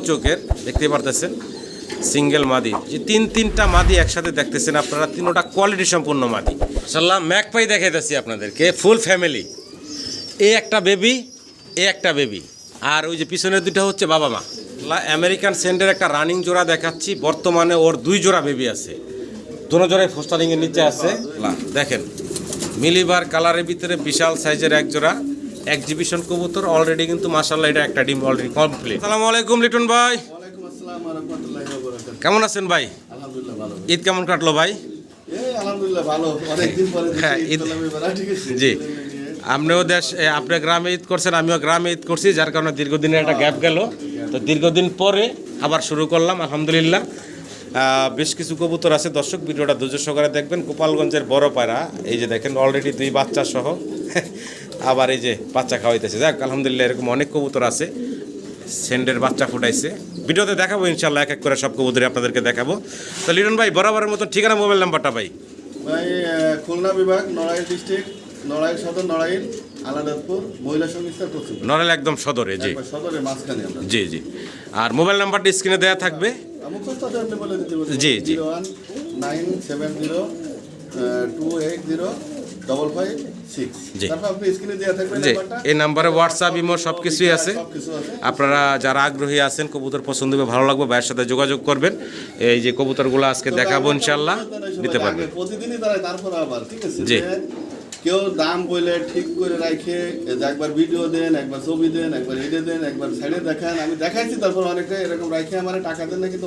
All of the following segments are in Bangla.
চোখের দেখতে পারতেছেন সিঙ্গেল মাদি, যে তিনটা মাদি একসাথে দেখতেছেন আপনারা, তিনটা কোয়ালিটি সম্পূর্ণ মাদি। মাশাআল্লাহ ম্যাকপাই দেখাইতেছি আপনাদেরকে, ফুল ফ্যামিলি। এই একটা বেবি, একটা বেবি, আর ওই যে পিছনের দুটো হচ্ছে বাবা মা। আমেরিকান সেন্ডের একটা রানিং জোড়া দেখাচ্ছি, বর্তমানে ওর 2 জোড়া বেবি আছে, দুটো জোড়াই ফোস্টারিংয়ের নিচে আছে। দেখেন মিলিবার কালারের ভিতরে বিশাল সাইজের এক জোড়া এক্সিবিশন কবুতর অলরেডি, কিন্তু মাশাআল্লাহ এটা একটা ডিম অলরেডি কমপ্লিট। আসসালামু আলাইকুম লিটন ভাই, কেমন আছেন ভাই? ঈদ কেমন কাটলো ভাই? জি, আপনিও আপনি গ্রামে ঈদ করছেন, আমিও গ্রামে ঈদ করছি, যার কারণে দীর্ঘদিনের একটা গ্যাপ গেল, তো দীর্ঘদিন পরে আবার শুরু করলাম আলহামদুলিল্লাহ। বেশ কিছু কবুতর আছে, দর্শক ভিডিওটা ধৈর্য সহকারে দেখবেন। গোপালগঞ্জের বড় পায়রা, এই যে দেখেন অলরেডি 2 বাচ্চা সহ আবার এই যে বাচ্চা খাওয়াইতেছে। যাক আলহামদুলিল্লাহ, এরকম অনেক কবুতর আছে, সেন্ডের বাচ্চা ফুটাইছে। ভিডিওতে দেখাবো ইনশাল্লাহ, এক এক করে সব কবুতরই আপনাদেরকে দেখাবো। তো লিটন ভাই বরাবরের মতো ঠিকানা, মোবাইল নাম্বারটা ভাই? খুলনা বিভাগ, নড়াইল ডিস্ট্রিক্ট, নড়াইল সদর, নড়াইল আলাদাপুর, মহিলা সংস্থার প্রস্তুত, নড়াইল একদম সদরে। জি সদরে মাঝখানে। জি জি, আর মোবাইল নাম্বারটা স্ক্রিনে দেওয়া থাকবে। জি জি, 0197202805556। এই নাম্বারে হোয়াটসঅ্যাপ, ইমো সব কিছুই আছে। আপনারা যারা আগ্রহী আছেন, কবুতর পছন্দ হবে, ভালো লাগবে, ভাইয়ের সাথে যোগাযোগ করবেন। এই যে কবুতরগুলো আজকে দেখাবো ইনশাল্লাহ, নিতে পারবেন প্রতিদিনই তারা। তারপর আবার ঠিক আছে, জি, কেউ দাম বলে ঠিক করে রাখে, একবার ভিডিও দেন, একবার ছবি দেন, একবার এডে দেন, একবার সাইডে দেখান। আমি দেখাইছি, তারপর অনেকে এরকম রাখে আমার টাকা দেন না, কিন্তু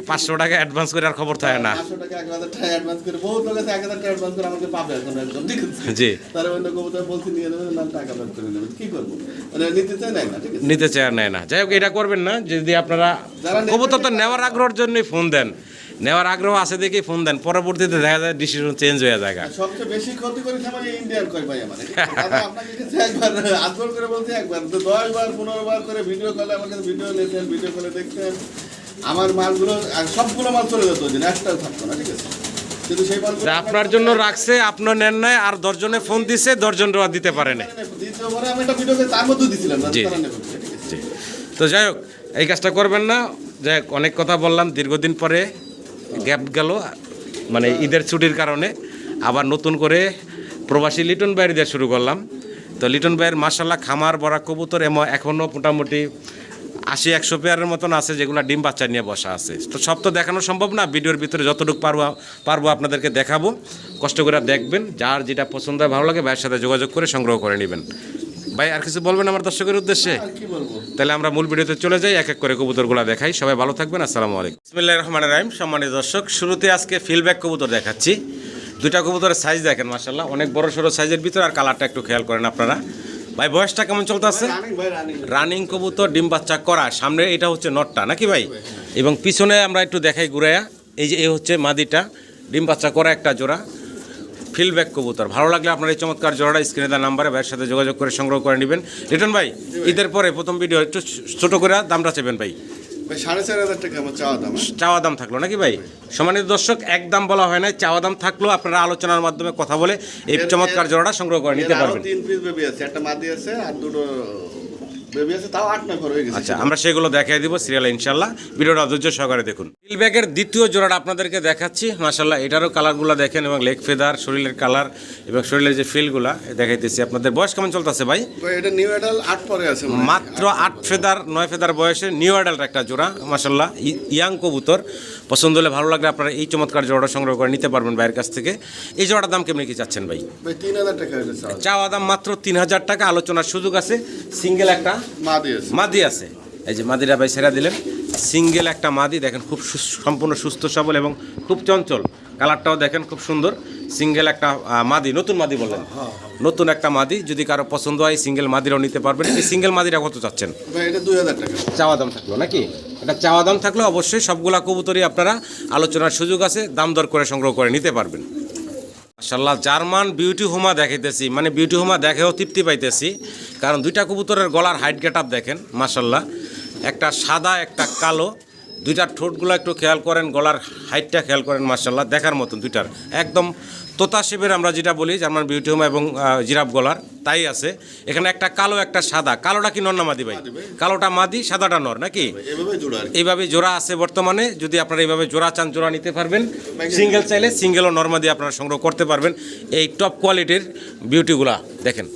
500 টাকা অ্যাডভান্স করে আর খবর থাকে না। 500 টাকা 1000 টাকা অ্যাডভান্স করে, বহুত লোক আছে 1000 টাকা অ্যাডভান্স করে আমাকে পাবে এখন একদম, ঠিক আছে জি। তারা অন্য কবুতর বলছি নিয়ে নেবেন, না টাকা ব্যাক করে নেবেন, কি করবো, মানে নিতে চায় না, ঠিক আছে নিতে চায় নেয় না। যাই হোক, এটা করবেন না। যদি আপনারা কবুতর তো নেওয়ার আগ্রহের জন্যই ফোন দেন, নেওয়ার আগ্রহ আছে দেখেই ফোন দেন, পরবর্তীতে দেখা যায় ডিসিশন চেঞ্জ হয়ে যায়। সবচেয়ে বেশি ক্ষতি করেছে আমার ইন্ডিয়ান কয় ভাই আমার। আপনাকে কাছে একবার আদর করে বলতে, একবার 10 বার 15 বার করে ভিডিও কলে আমার কাছে ভিডিও নিতেন, ভিডিও কলে দেখতেন, আমার মালগুলো আর সবগুলো মাল চলে যেত, ওই দিন একটাও থাকতো না, ঠিক আছে। কিন্তু সেই মালগুলো আপনার জন্য রাখছে, আপনার নেন নাই, আর 10 জনে ফোন দিছে, 10 জন দিতে পারে না। আমি একটা ভিডিও তার মধ্যে দিছিলাম না। তো যাই হোক, এই কাজটা করবেন না। যাই হোক, অনেক কথা বললাম, দীর্ঘদিন পরে গ্যাপ গেল, মানে ঈদের ছুটির কারণে আবার নতুন করে প্রবাসী লিটন ভাইয়ের দিয়ে শুরু করলাম। তো লিটন ভাইয়ের মাশাআল্লাহ খামার ভরা কবুতর এখনও মোটামুটি 80-100 পেয়ারের মতন আছে, যেগুলো ডিম বাচ্চা নিয়ে বসা আছে। তো সব তো দেখানো সম্ভব না, ভিডিওর ভিতরে যতটুকু পারবো আপনাদেরকে দেখাবো। কষ্ট করে দেখবেন, যার যেটা পছন্দ হয়, ভালো লাগে, ভাইয়ের সাথে যোগাযোগ করে সংগ্রহ করে নেবেন। ভাই আর কিছু বলবেন আমার দর্শকের উদ্দেশ্যে? তাহলে আমরা মূল ভিডিওতে চলে যাই, এক এক করে কবুতরগুলো দেখাই। সবাই ভালো থাকবেন, আসসালামু আলাইকুম। বিসমিল্লাহির রহমানির রহিম। সম্মানিত দর্শক, শুরুতে আজকে ফিলব্যাক কবুতর দেখাচ্ছি। 2টা কবুতরের সাইজ দেখেন মাশাআল্লাহ, অনেক বড় সড়ো সাইজের ভিতরে, আর কালারটা একটু খেয়াল করেন আপনারা। ভাই বয়সটা কেমন চলতেছে? রানিং কবুতর, ডিম বাচ্চা করা। সামনে এটা হচ্ছে নটটা নাকি ভাই, এবং পিছনে আমরা একটু দেখাই ঘুরাইয়া। এই যে এই হচ্ছে মাদিটা, ডিম বাচ্চা করা একটা জোড়া ফিলব্যাক কবুতর। ভালো লাগলে আপনার এই চমৎকার জোড়াটা স্ক্রিনে দেওয়া নাম্বারে ভাইয়ের সাথে যোগাযোগ করে সংগ্রহ করে নেবেন। রিটন ভাই, ঈদের পরে প্রথম ভিডিও, একটু ছোট করে দামটা চাইবেন ভাই। 4500 টাকা আমার চাওয়া দাম থাকলো নাকি ভাই? সম্মানিত দর্শক, একদম বলা হয় না, চাওয়া দাম থাকলেও আপনারা আলোচনার মাধ্যমে কথা বলে এই চমৎকার জোড়াটা সংগ্রহ করে নিতে পারবেন। 3 পিস বেবি আছে, একটা মাদি আছে আর 2টো বেবি আছে, তাও 8-9 ঘর হয়ে গেছে। আচ্ছা, আমরা সেগুলো দেখিয়ে দিব সিরিয়ালে ইনশাল্লাহ। ভিডিওটা ধৈর্য সহকারে দেখুন। ফিলব্যাকের দ্বিতীয় জোড়াটা আপনাদেরকে দেখাচ্ছি। মাশাআল্লাহ, এটারও কালারগুলো দেখেন, এবং লেগ ফেদার, শরীরের কালার এবং শরীরের যে ফিলগুলা দেখাইতেছি আপনাদের। বয়স কেমন চলতেছে ভাই? এটা নিউ অ্যাডাল 8 পরে আছে, মাত্র 8 ফেদার 9 ফেদার বয়সে নিউ অ্যাডাল্ট একটা জোড়া মাশাআল্লাহ, ইয়াং কবুতর। পছন্দ হলে, ভালো লাগলে আপনারা এই চমৎকার জোড়াটা সংগ্রহ করে নিতে পারবেন ভাইয়ের কাছ থেকে। এই জোড়াটার দাম কেমনি কি চাচ্ছেন ভাই? 3000 টাকা চাওয়া দাম মাত্র 3000 টাকা, আলোচনার সুযোগ আছে। সিঙ্গেল একটা মাদি আছে, এই যে মাদিরা ভাই ছেড়া দিলেন। সিঙ্গেল একটা মাদি দেখেন, খুব সম্পূর্ণ সুস্থ সবল এবং খুব চঞ্চল। কালারটাও দেখেন খুব সুন্দর। সিঙ্গেল একটা মাদি, নতুন মাদি বললেন, নতুন একটা মাদি। যদি কারো পছন্দ হয় সিঙ্গেল মাদিরাও নিতে পারবেন। এই সিঙ্গেল মাদিরা কত চাচ্ছেন? এটা 2000 টাকা চাওয়া দাম থাকলো নাকি? এটা চাওয়া দাম থাকলেও অবশ্যই সবগুলা কবুতরই আপনারা আলোচনার সুযোগ আছে, দাম দর করে সংগ্রহ করে নিতে পারবেন। মাশাআল্লাহ, জার্মান বিউটি হোমা দেখাইতেছি, মানে বিউটি হোমা দেখেও তৃপ্তি পাইতেছি, কারণ 2টা কবুতরের গলার হাইট গেট আপ দেখেন মাশাআল্লাহ। একটা সাদা, একটা কালো, 2টার ঠোঁটগুলো একটু খেয়াল করেন, গলার হাইটটা খেয়াল করেন, মাশাআল্লাহ দেখার মতন। 2টার একদম তোতা শেপের আমরা যেটা বলি জার্মান বিউটি হোম এবং জিরাফ গলার তাই আছে। এখানে একটা কালো একটা সাদা। কালোটা কি নর না মাদি ভাই? কালোটা মাদি, সাদাটা নর নাকি? এভাবে জোড়া আর কি। এইভাবে জোড়া আছে বর্তমানে। যদি আপনারা এইভাবে জোড়া চান জোড়া নিতে পারবেন। সিঙ্গেল চাইলে সিঙ্গেল ও নর মাদি আপনারা সংগ্রহ করতে পারবেন। এই টপ কোয়ালিটির বিউটিগুলা দেখেন,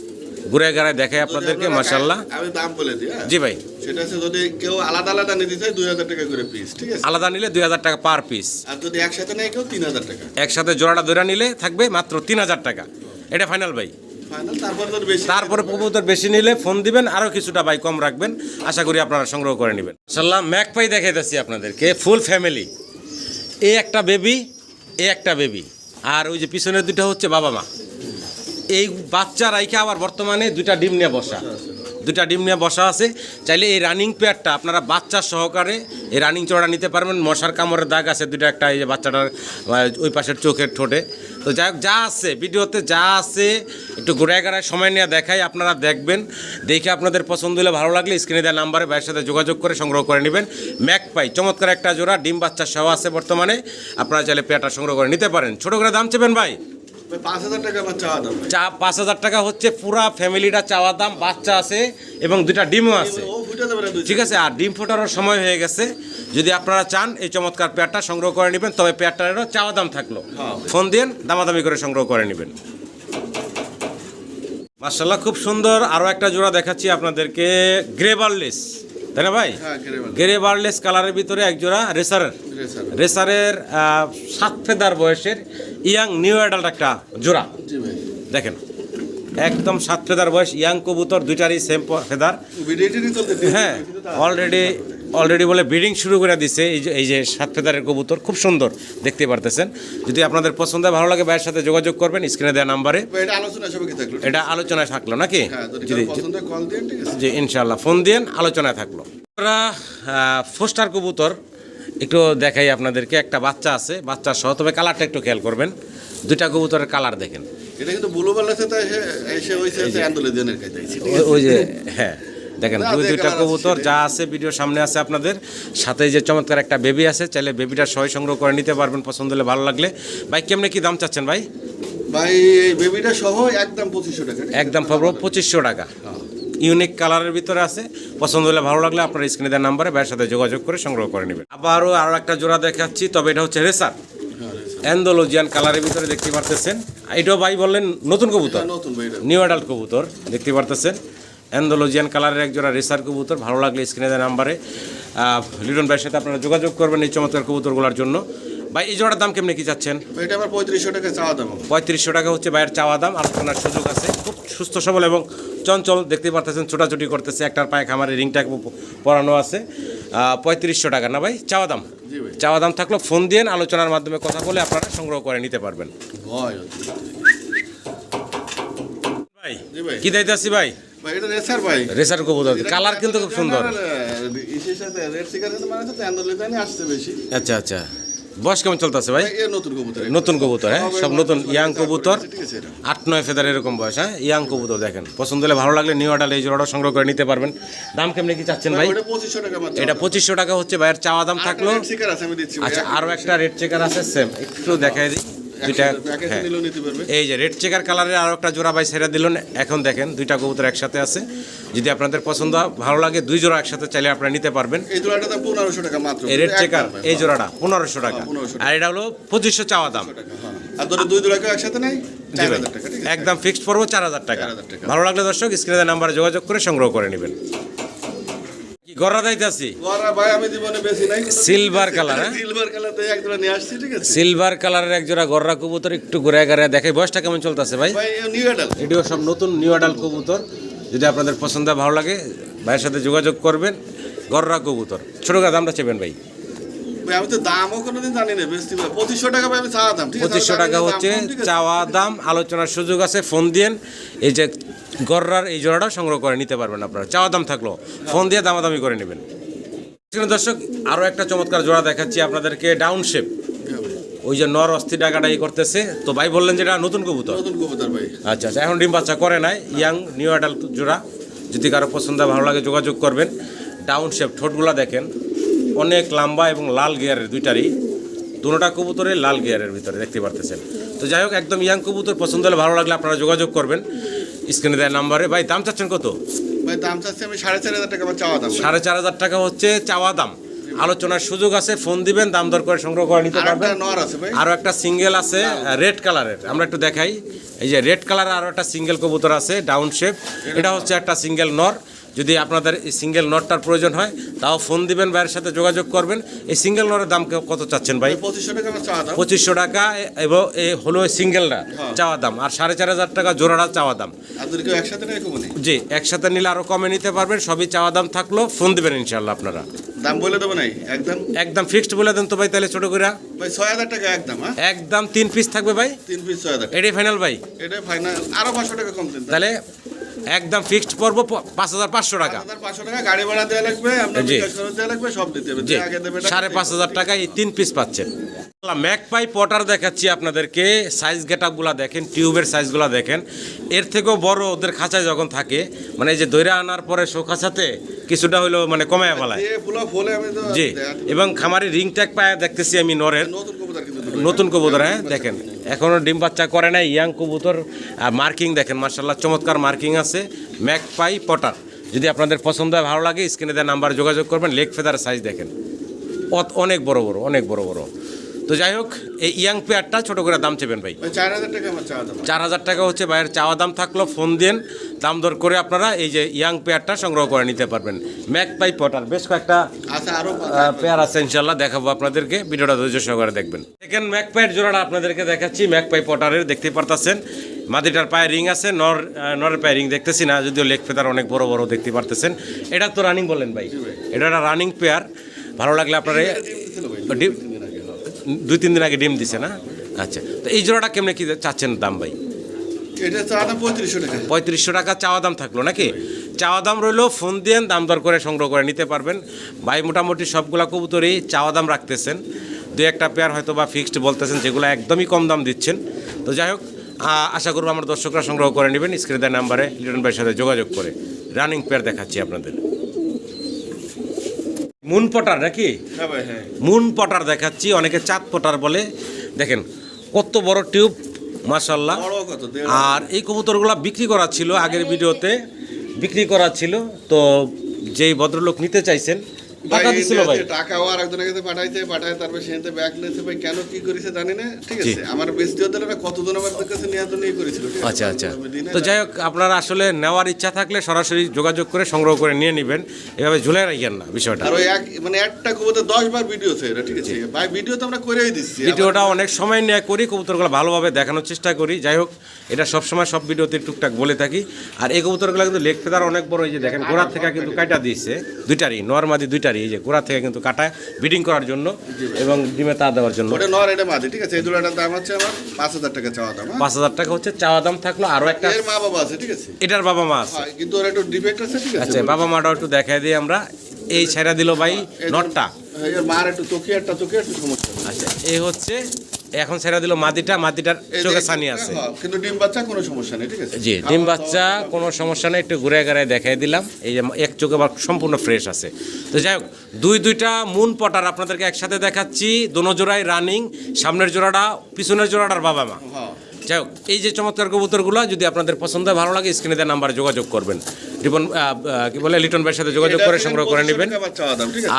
ঘুরে ঘুরে দেখে আপনাদেরকে মাশাআল্লাহ। আমি দাম বলে দিই, হ্যাঁ? জি ভাই, সেটা আছে যদি কেউ আলাদা আলাদা নিতে চায় 2000 টাকা করে পিস, ঠিক আছে? আলাদা নিলে 2000 টাকা পার পিস। আর যদি একসাথে নেয় কেউ 3000 টাকা। একসাথে জোড়াটা ধরে নিলে থাকবে মাত্র 3000 টাকা। এটা ফাইনাল ভাই। ফাইনাল। তারপর যদি বেশি, তারপরে কবুতর বেশি নিলে ফোন দিবেন, আরও কিছুটা ভাই কম রাখবেন। আশা করি আপনারা সংগ্রহ করে নেবেন। ইনশাআল্লাহ ম্যাকপাই দেখাইতেছি আপনাদেরকে, ফুল ফ্যামিলি। এই একটা বেবি, এই একটা বেবি, আর ওই যে পিছনের দুটো হচ্ছে বাবা মা। এই বাচ্চা রাইখা আবার বর্তমানে দুইটা ডিম নিয়ে বসা, দুইটা ডিম নিয়ে বসা আছে। চাইলে এই রানিং পেয়ারটা আপনারা বাচ্চা সহকারে এই রানিং চড়া নিতে পারবেন। মশার কামড়ের দাগ আছে দুইটা, একটা এই যে বাচ্চাটার ওই পাশের চোখের ঠোঁটে। তো যাই হোক, যা আছে ভিডিওতে যা আছে একটু ঘুরে ঘুরায় সময় নিয়ে দেখাই, আপনারা দেখবেন। দেখে আপনাদের পছন্দ হলে ভালো লাগলে স্ক্রিনে দেওয়া নাম্বারে ভাইয়ের সাথে যোগাযোগ করে সংগ্রহ করে নেবেন। ম্যাকপাই চমৎকার একটা জোড়া, ডিম বাচ্চা সহ আছে বর্তমানে। আপনারা চাইলে পেয়ারটা সংগ্রহ করে নিতে পারেন। ছোটো করে দাম চেপেন ভাই? 5000 টাকা আমার চাওয়া দাম। 5000 টাকা হচ্ছে পুরা ফ্যামিলিটা চাওয়া দাম। বাচ্চা আছে এবং দুইটা ডিমও আছে, ও ফুটে যাবে না দুই। ঠিক আছে? আর ডিম ফোটানোর সময় হয়ে গেছে। যদি আপনারা চান এই চমৎকার পেয়ারটা সংগ্রহ করে নেবেন, তবে পেয়ারটারও চাওয়া দাম থাকলো। ফোন দিন, দামাদামি করে সংগ্রহ করে নেবেন। মাশাআল্লাহ, খুব সুন্দর আরও একটা জোড়া দেখাচ্ছি আপনাদেরকে, গ্রে বার্লেস, তাই না ভাই? হ্যাঁ, গ্রে বার্লেস কালারের ভিতরে এক জোড়া রেসারের 7 ফেদার বয়সের ইয়াং নিউ অ্যাডাল্ট একটা জোড়া। জি ভাই। দেখেন একদম 7 ফেদার বয়স, ইয়াং কবুতর, দুইটারই সেম ফেদার। ভিডিওটি চলতেছে। হ্যাঁ, অলরেডি বলে ব্রিডিং শুরু করে দিছে। এই যে 7 ফেদারের কবুতর খুব সুন্দর দেখতে পারতেছেন। যদি আপনাদের পছন্দ ভালো লাগে ভাইয়ের সাথে যোগাযোগ করবেন স্ক্রিনে দেওয়া নাম্বারে। এটা আলোচনা সাপেক্ষে থাকলো। এটা আলোচনায় থাকলো নাকি? হ্যাঁ, যদি জি পছন্দ হয় কল দেন, ঠিক আছে? জি ইনশাআল্লাহ ফোন দিন, আলোচনায় থাকলো। আমরা ফোস্টার কবুতর একটু দেখাই আপনাদেরকে। একটা বাচ্চা আছে, বাচ্চা সহ, তবে কালারটা একটু খেয়াল করবেন। দুইটা কবুতরের কালার দেখেন। এটা কিন্তু ব্লু বার্লের সাথে এসে হইছে আন্দোলনের কাছে আইছে। ওই যে হ্যাঁ দেখেন, দুইটা কবুতর যা আছে ভিডিও সামনে আছে আপনাদের সাথে। যে চমৎকার একটা বেবি আছে, চাইলে বেবিটা সহ সংগ্রহ করে নিতে পারবেন পছন্দ হলে ভালো লাগলে। ভাই কেমনে কি দাম চাচ্ছেন ভাই? ভাই এই বেবিটা সহ একদম 2500 টাকা। একদম পাবো 2500 টাকা। ইউনিক কালারের ভিতরে আছে, পছন্দ হলে ভালো লাগলে আপনার স্ক্রিনে দেওয়া নাম্বারে ভাইয়ের সাথে যোগাযোগ করে সংগ্রহ করে নেবেন। আরও একটা জোড়া দেখাচ্ছি, তবে এটা হচ্ছে রেসার অ্যান্ডালুজিয়ান কালারের ভিতরে দেখতে পারতেছেন। এটাও ভাই বললেন নতুন কবুতর, নিউ অ্যাডাল্ট কবুতর দেখতে পারতেছেন। অ্যান্ডালুজিয়ান কালারের এক জোড়া রেসার কবুতর। ভালো লাগলে স্ক্রিনে দেওয়া নাম্বারে লিটন ভাইয়ের সাথে আপনারা যোগাযোগ করবেন এই চমৎকার কবুতরগুলোর জন্য। ভাই এই জোড়ার দাম কেমনে কি চাচ্ছেন? এটা আমার 3500 টাকা চাওয়া দাম। 3500 টাকা হচ্ছে ভাইয়ের চাওয়া দাম। আলোচনার সুযোগ আছে। খুব সুস্থ সবল এবং চঞ্চল দেখতে পারতেছেন, ছোটাছুটি করতেছে। একটার পায়ে খামারে রিংটা পরানো আছে। 3500 টাকা না ভাই চাওয়া দাম? চাওয়া দাম থাকলো ফোন দিয়ে আলোচনার মাধ্যমে কথা বলে আপনারা সংগ্রহ করে নিতে পারবেন। ভাই কি দিতেছি ভাই? এটা রেসার ভাই, রেসার কবুতর কালার কিন্তু খুব সুন্দর। ইসের সাথে রেড সিগারেট মানে সাথে আন্দোলনে আসছে বেশি। আচ্ছা আচ্ছা, বয়স কেমন চলতেছে ভাই? নতুন কবুতর, নতুন কবুতর। হ্যাঁ, সব নতুন ইয়াং কবুতর, ঠিক আছে? 8-9 ফেদার এরকম বয়স। হ্যাঁ, ইয়াং কবুতর দেখেন। পছন্দ হলে ভালো লাগলে নিউ অর্ডার এই জোড়াটা সংগ্রহ করে নিতে পারবেন। দাম কেমনে কি চাচ্ছেন ভাই? এটা 2500 টাকা মাত্র। এটা 2500 টাকা হচ্ছে ভাইয়ের চাওয়া দাম থাকলো। রেড সিগার আছে আমি দিচ্ছি। আচ্ছা, আরও একটা রেড চেকার আছে সেম, একটু দেখাই দিই। দুইটা হ্যাঁ, এই যে রেড চেকার কালারের আরও একটা জোড়া ভাই ছেড়ে দিলেন। এখন দেখেন দুইটা কবুতর একসাথে আছে। যদি আপনাদের পছন্দ ভালো লাগে দুই জোড়া একসাথে চাইলে আপনারা নিতে পারবেন। এই জোড়াটা দাম 1500 টাকা মাত্র। এই রেড চেকার এই জোড়াটা 1500 টাকা, আর এটা হলো 2500 চাওয়া দাম। আর ধরে দুই জোড়া কেউ একসাথে নাই 4000 টাকা, ঠিক আছে? একদম ফিক্সড পড়বো 4000 টাকা। ভালো লাগলে দর্শক স্ক্রিনের নাম্বারে যোগাযোগ করে সংগ্রহ করে নেবেন। কি গররা দাইতাছি? গররা ভাই আমি জীবনে বেশি নাই। সিলভার কালার, হ্যাঁ সিলভার কালার থেকে এক জোড়া নিয়ে আসছি, ঠিক আছে? সিলভার কালারের এক জোড়া গররা কবুতর একটু ঘুরে ঘুরে দেখে। বয়সটা কেমন চলতেছে ভাই? ভাই নিউ অ্যাডাল্ট, এটিও সব নতুন নিউ অ্যাডাল্ট কবুতর। যদি আপনাদের পছন্দ ভালো লাগে ভাইয়ের সাথে যোগাযোগ করবেন। গররা কবুতর ছোট গাছ দামটা চেপেন ভাই? ভাই আমি তো দামও কোনোদিন জানি না, বেশি 2500 টাকা ভাই আমি চাওয়া দাম, ঠিক আছে? 2500 টাকা হচ্ছে চাওয়া দাম, আলোচনার সুযোগ আছে। ফোন দিয়ে এই যে গররার এই জোড়াটা সংগ্রহ করে নিতে পারবেন আপনারা। চাওয়া দাম থাকলো, ফোন দিয়ে দামাদামি করে নেবেন। দর্শক আরও একটা চমৎকার জোড়া দেখাচ্ছি আপনাদেরকে, ডাউন শেপ। ওই যে নর অস্থি ডাকাডাকি করতেছে, তো ভাই বললেন যেটা নতুন কবুতর। নতুন কবুতর ভাই। আচ্ছা আচ্ছা, এখন ডিম বাচ্চা করে নাই, ইয়াং নিউ অ্যাডাল্ট জোড়া। যদি কারো পছন্দ ভালো লাগে যোগাযোগ করবেন। ডাউন শেপ, ঠোঁটগুলা দেখেন অনেক লম্বা এবং লাল গিয়ারের দুইটারই। দুটোটা কবুতরে লাল গিয়ারের ভিতরে দেখতে পারতেছেন। তো তো যাই হোক, একদম ইয়াং কবুতর পছন্দ হলে ভালো লাগলে আপনারা যোগাযোগ করবেন স্ক্রিনে দেওয়া নাম্বারে। ভাই দাম চাচ্ছেন কত? ভাই দাম চাচ্ছি আমি 4,500 টাকা আমার চাওয়া দাম। 4,500 টাকা হচ্ছে চাওয়া দাম। আলোচনার সুযোগ আছে, ফোন দিবেন, দাম দর করে সংগ্রহ করে নিতে আর একটা পারবেন। নর আছে ভাই। আরও একটা সিঙ্গেল আছে রেড কালারের, আমরা একটু দেখাই। এই যে রেড কালারের আরও একটা সিঙ্গেল কবুতর আছে ডাউন শেপ, এটা হচ্ছে একটা সিঙ্গেল নর। যদি আপনাদের এই সিঙ্গেল নটটার প্রয়োজন হয় তাও ফোন দিবেন, ভাইয়ের সাথে যোগাযোগ করবেন। এই সিঙ্গেল নরের দাম কত চাচ্ছেন ভাই? 2500 টাকা আমার চাওয়া দাম। 2500 টাকা এবং এই হলো সিঙ্গেলটা চাওয়া দাম, আর 4,500 টাকা জোড়াটা চাওয়া দাম। আর যদি কেউ একসাথে নেয় কমে নেই? জি, একসাথে নিলে আরও কমে নিতে পারবেন। সবই চাওয়া দাম থাকলো, ফোন দিবেন ইনশাল্লাহ আপনারা। দাম বলে দেবো নাই একদম? একদম ফিক্সড বলে দেন তো ভাই, তাহলে ছোট করে। ভাই 6,000 টাকা একদম। হ্যাঁ একদম 3 পিস থাকবে ভাই, 3 পিস 6,000 টাকা। এটাই ফাইনাল ভাই। এটা ফাইনাল, আরো 500 টাকা কম দিন। তাহলে একদম ফিক্সড পড়বো 5,500 টাকা। 5,500 টাকা গাড়ি ভাড়া দেওয়া লাগবে, আপনার জি। বিকাশ খরচ দেওয়া লাগবে, সব দিতে হবে। জি, যে আগে দেবে টাকা, 5,500 টাকায় এই 3 পিস পাচ্ছেন। ম্যাকপাই পটার দেখাচ্ছি আপনাদেরকে, সাইজ গেটআপগুলো দেখেন, টিউবের সাইজগুলো দেখেন। এর থেকেও বড় ওদের খাঁচায় যখন থাকে, মানে এই যে দইরা আনার পরে শোখাচাতে কিছুটা হইলো মানে কমায় ফেলায়। দিয়ে ফুলা ফলে আমি তো জি, এবং খামারি রিং ট্যাগ পায়ে দেখতেছি আমি নরের, নতুন কবুতর কিন্তু দুটো। নতুন কবুতর। হ্যাঁ দেখেন, এখনও ডিম বাচ্চা করে নাই, ইয়াং কবুতর। মার্কিং দেখেন মার্শাল্লাহ, চমৎকার মার্কিং আছে। ম্যাকপাই পটার যদি আপনাদের পছন্দ হয়, ভালো লাগে, স্ক্রিনে দেওয়া নাম্বার যোগাযোগ করবেন। লেগ ফেদার সাইজ দেখেন, অনেক বড় বড়, অনেক বড় বড়। তো যাই হোক, এই ইয়াং পেয়ারটা ছোটো করে দাম চেবেন ভাই। ভাই 4,000 টাকা আমার চাওয়া দাম। 4,000 টাকা হচ্ছে ভাইয়ের চাওয়া দাম থাকলো, ফোন দেন, দাম দর করে আপনারা এই যে ইয়াং পেয়ারটা সংগ্রহ করে নিতে পারবেন। ম্যাকপাই পটার বেশ কয়েকটা আচ্ছা আরো পেয়ার আছে, ইনশাল্লাহ দেখাবো আপনাদেরকে, ভিডিওটা ধৈর্য সহকারে দেখবেন। সেকেন্ড ম্যাকপাইয়ের জোড়াটা আপনাদেরকে দেখাচ্ছি, ম্যাকপাই পটারের। দেখতে পারতেছেন মাদিটার পায়ে রিং আছে, নরের পায়ে রিং দেখতেছি না, যদিও লেগ ফেদার অনেক বড় বড় দেখতে পারতেছেন। এটা তো রানিং বলেন ভাই, এটা একটা রানিং পেয়ার। ভালো লাগলে আপনারা 2-3 দিন আগে ডিম দিছে না? আচ্ছা, তো এই জোড়াটা কেমনে কি চাচ্ছেন দাম ভাই? এটা চাওয়া দাম 3500 টাকা। 3500 টাকা চাওয়া দাম থাকলো নাকি? চাওয়া দাম রইলো, ফোন দিয়ে দাম দর করে সংগ্রহ করে নিতে পারবেন। ভাই মোটামুটি সবগুলা কবুতরই চাওয়া দাম রাখতেছেন, 2-1টা পেয়ার হয়তো বা ফিক্সড বলতেছেন, যেগুলো একদমই কম দাম দিচ্ছেন। তো যাই হোক, আশা করবো আমার দর্শকরা সংগ্রহ করে নেবেন স্ক্রিনে দেওয়া নাম্বারে লিটন ভাইয়ের সাথে যোগাযোগ করে। রানিং পেয়ার দেখাচ্ছি আপনাদের, মুন পটার নাকি? হ্যাঁ ভাই হ্যাঁ। মুন পটার দেখাচ্ছি, অনেকে চাঁদ পটার বলে। দেখেন কত বড় টিউব, মাশাল্লাহ। বড় কত? আর এই কবুতরগুলো বিক্রি করা ছিল, আগের ভিডিওতে বিক্রি করা ছিল। তো যেই ভদ্রলোক নিতে চাইছেন টাকা দিছিল ভাই, টাকাও আর একজনের কাছে পাঠায় তারপর সেখানে ব্যাগ নিয়েছে ভাই, কেন কি করেছে জানি না। ঠিক আছে, আমার বেশি হতে না, কতজন আমার কাছে নেওয়ার জন্য করেছিল। ঠিক আছে? আচ্ছা আচ্ছা। তো যাই হোক, আপনারা আসলে নেওয়ার ইচ্ছা থাকলে সরাসরি যোগাযোগ করে সংগ্রহ করে নিয়ে নেবেন, এভাবে ঝুলে রাখেন না বিষয়টা। আর ওই এক মানে একটা কবুতর 10 বার ভিডিও আছে এটা। ঠিক আছে ভাই, ভিডিও তো আমরা করেই দিচ্ছি, ভিডিওটা অনেক সময় নিয়ে করি, কবুতরগুলো ভালোভাবে দেখানোর চেষ্টা করি। যাই হোক, এটা সবসময় সব ভিডিওতে টুকটাক বলে থাকি। আর এই কবুতরগুলো কিন্তু লেগ ফেদার অনেক বড়, এই যে দেখেন গোড়া থেকে কিন্তু কাটা দিয়েছে, দুইটারই নরমাদি দুইটারই, এই যে গোড়া থেকে কিন্তু কাটা ব্রিডিং করার জন্য এবং ডিমে তা দেওয়ার জন্য। ওটা নর, এটা মাদি। ঠিক আছে, এই দুটোটার দাম হচ্ছে আমার 5,000 টাকা চাওয়া দাম। 5,000 টাকা হচ্ছে চাওয়া দাম থাকলো। আরও একটা এর মা বাবা আছে। ঠিক আছে, এটার বাবা মা আছে, হ্যাঁ, কিন্তু ওর একটু ডিফেক্ট আছে। ঠিক আছে, আচ্ছা বাবা মাটাও একটু দেখাই দিই আমরা। এই ছেড়া দিল ভাই নটটা, এর মার একটু চোখে একটু সমস্যা। আচ্ছা এই হচ্ছে এখন ছেড়া দিল মাদিটা, মাদিটার চোখে ছানি আছে, কিন্তু ডিম বাচ্চা কোনো সমস্যা নেই। ঠিক আছে, জি ডিম বাচ্চা কোনো সমস্যা নেই, একটু ঘুরে ঘুরে দেখাই দিলাম। এই যে এক চোখে আবার সম্পূর্ণ ফ্রেশ আছে। তো যাই হোক, দুইটা মুন পটার আপনাদেরকে একসাথে দেখাচ্ছি, দোনো জোড়াই রানিং, সামনের জোড়াটা পিছনের জোড়াটার বাবা মা। যাই হোক, এই যে চমৎকার কবুতরগুলো যদি আপনাদের পছন্দ হয়, ভালো লাগে, স্ক্রিনে দেওয়া নাম্বারে যোগাযোগ করবেন। কি বলে লিটন ভাইয়ের সাথে যোগাযোগ করে সংগ্রহ করে নেবেন।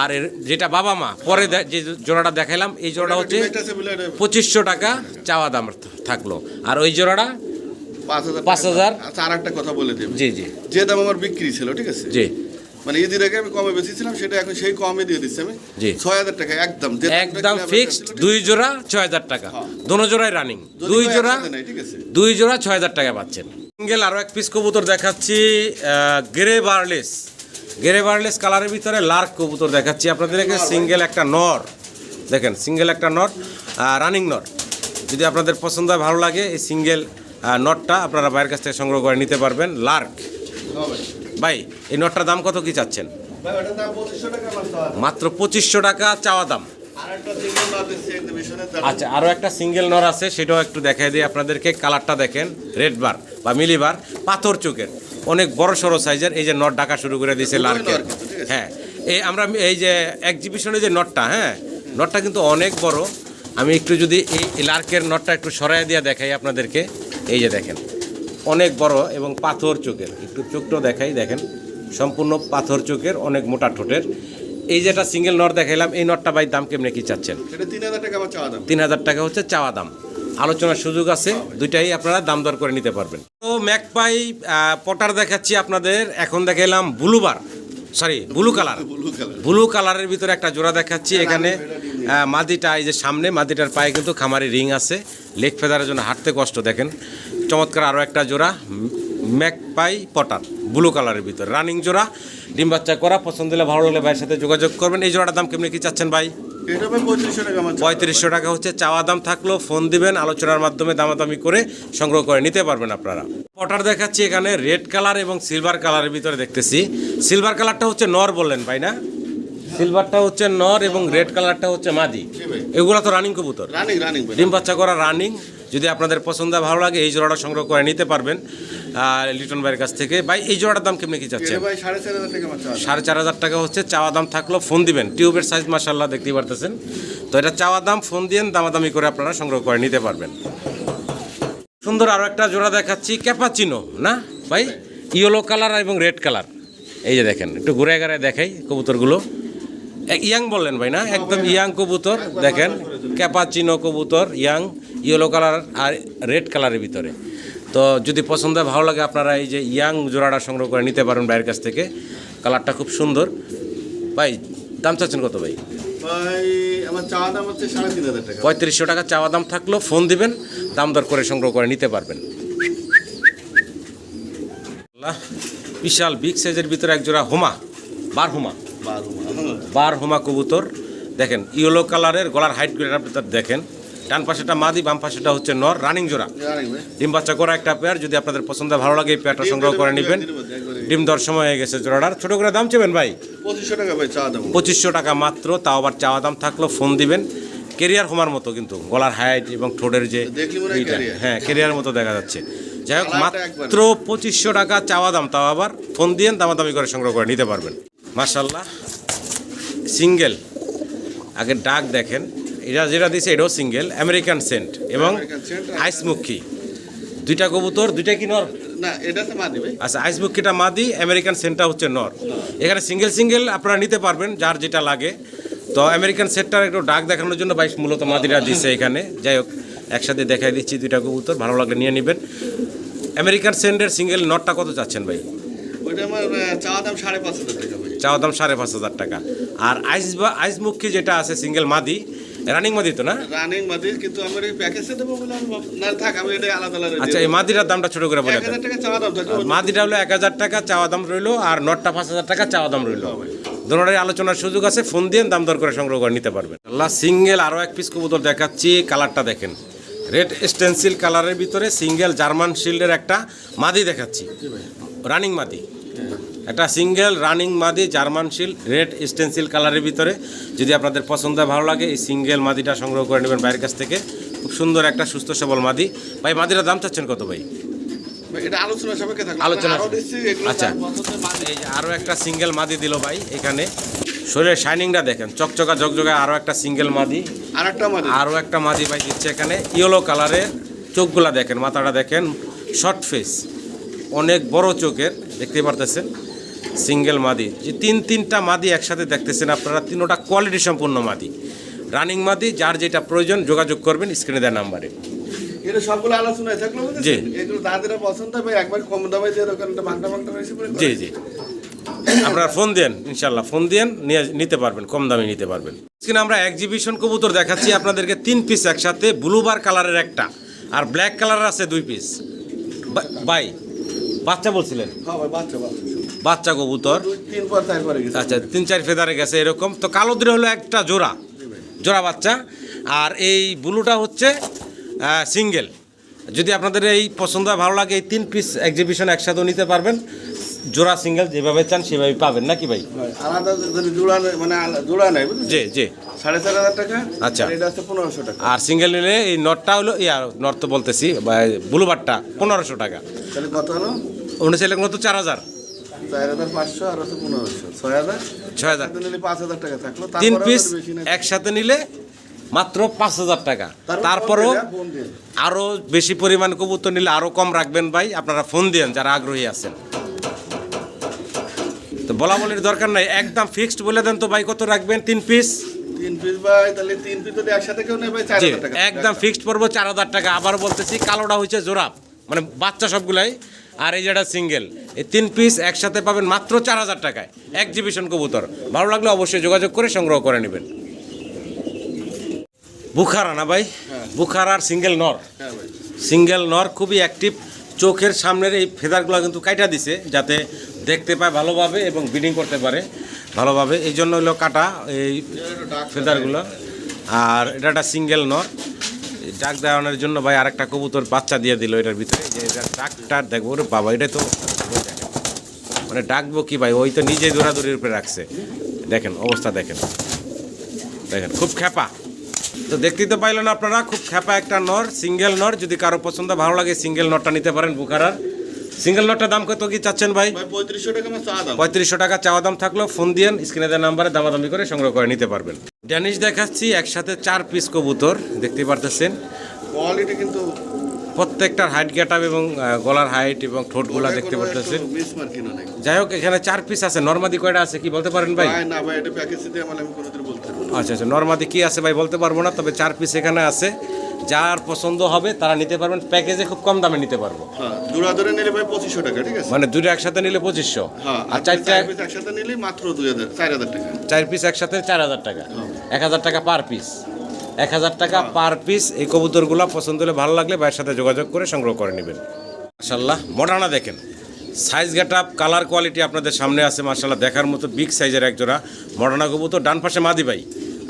আর এর যেটা বাবা মা পরে যে জোড়াটা দেখাইলাম, এই জোড়াটা হচ্ছে 2500 টাকা চাওয়া দাম থাকলো। আর ওই জোড়াটা 5,000। আচ্ছা, আর একটা কথা বলে দেব, জি জি, যে দাম আমার বিক্রি ছিল, ঠিক আছে, জি মানে ঈদের আগে আমি কমে বেচেছিলাম, সেটা এখন সেই কমে দিয়ে দিচ্ছি আমি। জি 6,000 টাকা একদম, একদম ফিক্সড। 2 জোড়া 6,000 টাকা, দোনো জোড়াই রানিং। 2 জোড়া, ঠিক আছে, 2 জোড়া 6,000 টাকা পাচ্ছেন। সিঙ্গেল আরও এক পিস কবুতর দেখাচ্ছি, গ্রে বার্লেস কালারের ভিতরে লার্ক কবুতর দেখাচ্ছি আপনাদেরকে। সিঙ্গেল একটা নর দেখেন, সিঙ্গেল একটা নর, রানিং নর। যদি আপনাদের পছন্দ হয়, ভালো লাগে, এই সিঙ্গেল নটটা আপনারা বাইরের কাছ থেকে সংগ্রহ করে নিতে পারবেন। লার্ক ভাই, এই নটটার দাম কত কি চাচ্ছেন? মাত্র 2500 টাকা চাওয়া দাম। আচ্ছা, আরও একটা সিঙ্গেল নর আছে, সেটাও একটু দেখাই দিই আপনাদেরকে। কালারটা দেখেন, রেড বার বা মিলিবার, পাথর চোখের, অনেক বড় সড়ো সাইজের। এই যে নট ডাকা শুরু করে দিয়েছে লার্কের। হ্যাঁ, এই আমরা এই যে এক্সিবিশনে যে নটটা, হ্যাঁ নটটা কিন্তু অনেক বড়, আমি একটু যদি এই লার্কের নটটা একটু সরাই দিয়ে দেখাই আপনাদেরকে, এই যে দেখেন অনেক বড় এবং পাথর চোখের, একটু চোখটাও দেখাই, দেখেন সম্পূর্ণ পাথর চোখের, অনেক মোটা ঠোঁটের। এই যেটা সিঙ্গেল নট দেখাইলাম, এই নটটা ভাই দাম কেমনে কি চাচ্ছেন? এটা 3000 টাকা আমার চাওয়া দাম। 3000 টাকা হচ্ছে চাওয়া দাম, আলোচনার সুযোগ আছে, দুইটাই আপনারা দাম দর করে নিতে পারবেন। তো ম্যাকপাই পটার দেখাচ্ছি আপনাদের, এখন দেখাইলাম ব্লু কালার, ব্লু কালারের ভিতরে একটা জোড়া দেখাচ্ছি। এখানে মাদিটা, এই যে সামনে মাদিটার পায়ে কিন্তু খামারি রিং আছে, লেগ ফেদারের জন্য হাঁটতে কষ্ট, দেখেন চমৎকার আরও একটা জোড়া ম্যাকপাই পটার ব্লু কালারের ভিতরে, রানিং জোড়া, ডিম বাচ্চা করা। পছন্দ হলে ভালো লাগলে ভাইয়ের সাথে যোগাযোগ করবেন। এই জোড়াটার দাম কেমনি কি চাচ্ছেন ভাই? এটা ভাই 3500 টাকা আমার চাওয়া দাম। 3500 টাকা হচ্ছে চাওয়া দাম, থাকলো ফোন দিবেন, আলোচনার মাধ্যমে দামাদামি করে সংগ্রহ করে নিতে পারবেন আপনারা। পটার দেখাচ্ছি এখানে রেড কালার এবং সিলভার কালারের ভিতরে দেখতেছি। সিলভার কালারটা হচ্ছে নর বললেন ভাই না? সিলভারটা হচ্ছে নর এবং রেড কালারটা হচ্ছে মাদি। এগুলো তো রানিং কবুতর, রানিং ভাই। ডিম বাচ্চা করা রানিং। যদি আপনাদের পছন্দ ভালো লাগে এই জোড়াটা সংগ্রহ করে নিতে পারবেন লিটন ভাইয়ের কাছ থেকে। ভাই এই জোড়াটার দাম কেমনি কি চাচ্ছেন? এটা ভাই 4500 টাকা আমার চাওয়া দাম। 4500 টাকা হচ্ছে চাওয়া দাম, থাকলো ফোন দিবেন। টিউবের সাইজ মাশাআল্লাহ দেখতেই পারতেছেন। তো এটা চাওয়া দাম, ফোন দিয়েন, দামাদামি করে আপনারা সংগ্রহ করে নিতে পারবেন। সুন্দর আরও একটা জোড়া দেখাচ্ছি, ক্যাপাচিনো না ভাই, ইয়েলো কালার এবং রেড কালার। এই যে দেখেন, একটু ঘুরে ঘুরে দেখাই কবুতরগুলো। ইয়াং বললেন ভাই না? একদম ইয়াং কবুতর, দেখেন ক্যাপাচিনো কবুতর, ইয়াং, ইয়েলো কালার আর রেড কালারের ভিতরে। তো যদি পছন্দ হয় ভালো লাগে আপনারা এই যে ইয়াং জোড়াটা সংগ্রহ করে নিতে পারেন ভাইয়ের কাছ থেকে। কালারটা খুব সুন্দর। ভাই দাম চাচ্ছেন কত ভাই? ভাই আমার চাওয়া দাম হচ্ছে 3500 টাকা। 3500 টাকা চাওয়া দাম, থাকলো ফোন দিবেন, দাম দর করে সংগ্রহ করে নিতে পারবেন। বিশাল বিগ সাইজের ভিতরে এক জোড়া হোমা, বার হোমা কবুতর, দেখেন ইয়েলো কালারের, গলার হাইট ভিতর দেখেন, ডান পাশেটা মাদি, বাম পাশেটা হচ্ছে নর, রানিং জোড়া, ডিম বাচ্চা করা একটা পেয়ার। যদি আপনাদের পছন্দ ভালো লাগে এই পেয়ারটা সংগ্রহ করে নেবেন। ডিম দেওয়ার সময় হয়ে গেছে জোড়াটার। ছোট করে দাম চেবেন ভাই? 2500 টাকা ভাই চাওয়া দাম। 2500 টাকা মাত্র, তাও আবার চাওয়া দাম, থাকলো ফোন দিবেন। কেরিয়ার হোমার মতো কিন্তু গলার হাইট এবং ঠোঁটের যে এইটা, হ্যাঁ কেরিয়ার মতো দেখা যাচ্ছে। যাই হোক মাত্র 2500 টাকা চাওয়া দাম, তাও আবার ফোন দিয়েন, দামাদামি করে সংগ্রহ করে নিতে পারবেন। মাশাআল্লাহ সিঙ্গেল, আগে ডাক দেখেন, এটা যেটা দিয়েছে এটাও সিঙ্গেল, আমেরিকান সেন্ট এবং আইসমুখী, দুইটা কবুতর, দুইটা কি নর? না এটা তো মাদি ভাই। আচ্ছা আইসমুখীটা মাদি, আমেরিকান সেন্টটা হচ্ছে নর। এখানে সিঙ্গেল আপনারা নিতে পারবেন যার যেটা লাগে। তো আমেরিকান সেটটার একটু ডাক দেখানোর জন্য ভাই মূলত মাদিরা দিচ্ছে এখানে। যাই হোক একসাথে দেখাই দিচ্ছি দুইটা কবুতর, ভালো লাগলে নিয়ে নেবেন। আমেরিকান সেন্টের সিঙ্গেল নটটা কত চাচ্ছেন ভাই? ওইটা আমার চাওয়া দাম 5500 টাকা ভাই। চাওয়া দাম 5500 টাকা। আর আইসমুখী যেটা আছে সিঙ্গেল মাদি, রানিং মাদি তো না? রানিং মাদি, কিন্তু আমার এই প্যাকেজে দেবো বলে আমি না থাক, আমি এটা আলাদা আলাদা। আচ্ছা এই মাদিটার দামটা ছোট করে বলে দেন। 1000 টাকা চাওয়া দাম থাকলো। মাদিটা হলো 1000 টাকা চাওয়া দাম রইলো, আর নটটা 5000 টাকা চাওয়া দাম রইলো। দুটোরই আলোচনার সুযোগ আছে, ফোন দিয়ে দাম দর করে সংগ্রহ করে নিতে পারবেন। আল্লাহ সিঙ্গেল আরও এক পিস কবুতর দেখাচ্ছি, কালারটা দেখেন, রেড স্টেনসিল কালারের ভিতরে সিঙ্গেল জার্মান শিল্ডের একটা মাদি দেখাচ্ছি, রানিং মাদি, একটা সিঙ্গেল রানিং মাদি জার্মান শিল্ড রেড স্টেনসিল কালারের ভিতরে। যদি আপনাদের পছন্দ ভালো লাগে এই সিঙ্গেল মাদিটা সংগ্রহ করে নেবেন ভাইয়ের কাছ থেকে। খুব সুন্দর একটা সুস্থ সবল মাদি। ভাই মাদিটার দাম চাচ্ছেন কত ভাই? এটা আলোচনা সাপেক্ষে থাকলো। আলোচনা, আচ্ছা এই যে আরও একটা সিঙ্গেল মাদি দিল ভাই এখানে, শরীরের শাইনিংটা দেখেন, চকচকা ঝকঝকে আরও একটা সিঙ্গেল মাদি, আরও একটা মাদি ভাই দিচ্ছে এখানে। ইয়েলো কালারের চোখগুলা দেখেন, মাথাটা দেখেন, শর্ট ফেস, অনেক বড় চোখের, দেখতে পারতেছেন সিঙ্গেল মাদি। যে তিনটা মাদি একসাথে দেখতেছেন আপনারা, তিনোটা কোয়ালিটি সম্পূর্ণ মাদি, রানিং মাদি। যার যেটা প্রয়োজন যোগাযোগ করবেন স্ক্রিনে দেওয়া নাম্বারে। এটা সবগুলো আলোচনায় থাকলো, জি এগুলো যাদের পছন্দ হবে একবার কম দামে দিয়ে দোকানটা ভাঙটা বেশি করে। জি আপনারা ফোন দেন, ইনশাল্লাহ ফোন দেন, নিয়ে নিতে পারবেন, কম দামে নিতে পারবেন। স্ক্রিনে আমরা এক্সিবিশন কবুতর দেখাচ্ছি আপনাদেরকে, 3 পিস একসাথে, ব্লুবার কালারের একটা আর ব্ল্যাক কালারের আছে 2 পিস। ভাই বাচ্চা বলছিলেন? হ্যাঁ ভাই বাচ্চা বাচ্চা কবুতর 3-4 পরে গেছে। আচ্ছা 3-4 ফেদারে গেছে এরকম। তো কালো দিরে হলো একটা জোড়া বাচ্চা, আর এই ব্লুটা হচ্ছে সিঙ্গেল। যদি আপনাদের এই পছন্দ ভালো লাগে এই 3 পিস এক্সিবিশন একসাথেও নিতে পারবেন। জোড়া সিঙ্গেল যেভাবে চান সেভাবে পাবেন নাকি ভাই? আলাদা যদি জোড়া মানে জোড়া নাই বুঝলেন? জি 4500 টাকা। আচ্ছা এটা হচ্ছে 1500 টাকা। আর সিঙ্গেল নিলে এই নটটা হলো নট তো বলতেছি ব্লুবারটা 1500 টাকা। তাহলে কত হলো? উনি চাইলে কত? 4000 4500 আর হচ্ছে 1500 6000 6000 নিলে 5000 টাকা থাকলো। 3 পিস একসাথে নিলে মাত্র 5,000 টাকা। তারপরও তারপরও আরও বেশি পরিমাণ কবুতর নিলে আরও কম রাখবেন ভাই, আপনারা ফোন দিন যারা আগ্রহী আছেন। তো বলা বলির দরকার নাই, একদম ফিক্সড বলে দেন তো ভাই কত রাখবেন? 3 পিস 3 পিস ভাই, তাহলে 3 পিস যদি একসাথে কেউ নেয় ভাই 4000 টাকা একদম ফিক্সড পড়বো 4000 টাকা। আবার বলতেছি, কালোটা হচ্ছে জোড়া, মানে বাচ্চা সবগুলাই, আর এই যেটা সিঙ্গেল, এই 3 পিস একসাথে পাবেন মাত্র 4000 টাকায়। এক্সিবিশন কবুতর, ভালো লাগলে অবশ্যই যোগাযোগ করে সংগ্রহ করে নেবেন। বুখারা না ভাই? বুখারার সিঙ্গেল নর, হ্যাঁ ভাই। সিঙ্গেল নর খুবই অ্যাক্টিভ। চোখের সামনের এই ফেদারগুলো কিন্তু কাটা দিছে যাতে দেখতে পায় ভালোভাবে এবং ব্রিডিং করতে পারে ভালোভাবে, এই জন্য হলো কাটা এই ফেদারগুলো। আর এটা একটা সিঙ্গেল নর, ডাক দেওয়ানোর জন্য ভাই আরেকটা কবুতর বাচ্চা দিয়ে দিল এটার ভিতরে, যে এটা ডাকটা দেখবো রে বাবা, এটা তো মানে ডাকবো কি ভাই, ওই তো নিজেই দৌড়াদৌড়ির উপরে রাখছে। দেখেন অবস্থা, দেখেন দেখেন খুব খেপা। তো দেখতেই তো পাইলেন আপনারা, খুব খেপা একটা নর, সিঙ্গেল নর। যদি কারো পছন্দ ভালো লাগে সিঙ্গেল নরটা নিতে পারেন বুখারার। সিঙ্গেল নরটার দাম কত কি চাচ্ছেন ভাই? ভাই 3500 টাকা আমার চা দাম। 3500 টাকা চাওয়া দাম থাকলো, ফোন দিয়েন, স্ক্রিনে দেওয়া নাম্বারে দামাদামি করে সংগ্রহ করে নিতে পারবেন। ড্যানিশ দেখাচ্ছি একসাথে 4 পিস কবুতর, দেখতে পারতেছেন কোয়ালিটি কিন্তু প্রত্যেকটার হাইট গেটআপ এবং গলার হাইট এবং ঠোঁটগুলা দেখতে পারতেছেন। মিস মার্কিন অনেক। যাই হোক, এখানে 4 পিস আছে। নরমাদি কয়টা আছে কি বলতে পারেন ভাই? ভাই না ভাই, এটা প্যাকেজে দিয়ে আমি কোনোদিন বলতে পারবো না। আচ্ছা আচ্ছা, নরমাদি কি আছে ভাই বলতে পারবো না, তবে 4 পিস এখানে আছে। যার পছন্দ হবে তারা নিতে পারবেন, প্যাকেজে খুব কম দামে নিতে পারবো। হ্যাঁ, জোড়া ধরে নিলে ভাই 2500 টাকা, ঠিক আছে? মানে দুটো একসাথে নিলে 2500, হ্যাঁ, আর 4টা 4 পিস একসাথে নিলে মাত্র 4000 টাকা। 4 পিস একসাথে 4000 টাকা, 1000 টাকা পার পিস, 1000 টাকা পার পিস। এই কবুতরগুলো পছন্দ হলে ভালো লাগলে ভাইয়ের সাথে যোগাযোগ করে সংগ্রহ করে নেবেন। মাশাআল্লাহ, মডার্না দেখেন, সাইজ গেটআপ কালার কোয়ালিটি আপনাদের সামনে আছে মাশাআল্লাহ, দেখার মতো বিগ সাইজের এক জোড়া মডার্না কবুতর। ডান পাশে মাদি ভাই,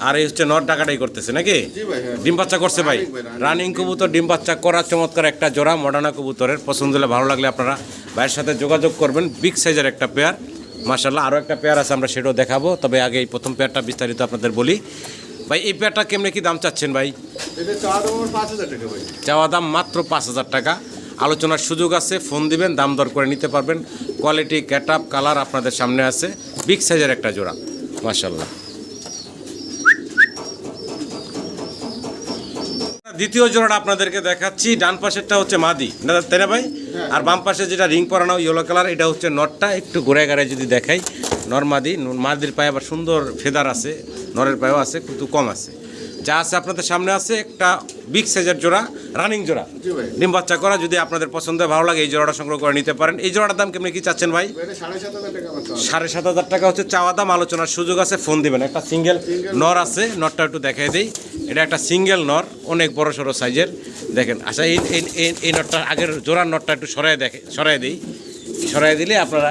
আর এই হচ্ছে নর ডাকাটাই করতেছে নাকি? জি ভাই, হ্যাঁ। ডিম বাচ্চা করছে ভাই, রানিং কবুতর ডিম বাচ্চা করা চমৎকার একটা জোড়া মডার্না কবুতরের। পছন্দ হলে ভালো লাগলে আপনারা ভাইয়ের সাথে যোগাযোগ করবেন। বিগ সাইজের একটা পেয়ার মাশাআল্লাহ। আরও একটা পেয়ার আছে, আমরা সেটাও দেখাবো, তবে আগে এই প্রথম পেয়ারটা বিস্তারিত আপনাদের বলি। ভাই এই পেয়ারটা কেমনে কি দাম চাচ্ছেন ভাই? এটা চা দাম আমার 5000 টাকা ভাই। চাওয়া দাম মাত্র 5000 টাকা, আলোচনার সুযোগ আছে, ফোন দিবেন, দাম দর করে নিতে পারবেন। কোয়ালিটি গেটআপ কালার আপনাদের সামনে আছে, বিগ সাইজের একটা জোড়া মাশাআল্লাহ। দ্বিতীয় জোড়াটা আপনাদেরকে দেখাচ্ছি, ডান পাশেরটা হচ্ছে মাদি না, তাই না ভাই? আর বাম পাশে যেটা রিং পরানো ইয়েলো কালার, এটা হচ্ছে নটটা। একটু ঘুরে ঘাড়ে যদি দেখাই, নর মাদি, মাদির পায়ে আবার সুন্দর ফেদার আছে, নরের পায়েও আছে কিন্তু কম আছে। যা আছে আপনাদের সামনে আছে একটা বিগ সাইজের জোড়া, রানিং জোড়া, জি ভাই। ডিম বাচ্চা করা। যদি আপনাদের পছন্দ হয় ভালো লাগে এই জোড়াটা সংগ্রহ করে নিতে পারেন। এই জোড়াটার দাম কেমনি কি চাচ্ছেন ভাই? এটা 7500 টাকা আমার চা। 7500 টাকা হচ্ছে চাওয়া দাম, আলোচনার সুযোগ আছে, ফোন দিবেন। একটা সিঙ্গেল নর আছে, নরটা একটু দেখাই দিই। এটা একটা সিঙ্গেল নর, অনেক বড় সড়ো সাইজের দেখেন। আচ্ছা, এই নটটা আগের জোড়ার নটটা একটু সরাই দিই, সরাই দিলে আপনারা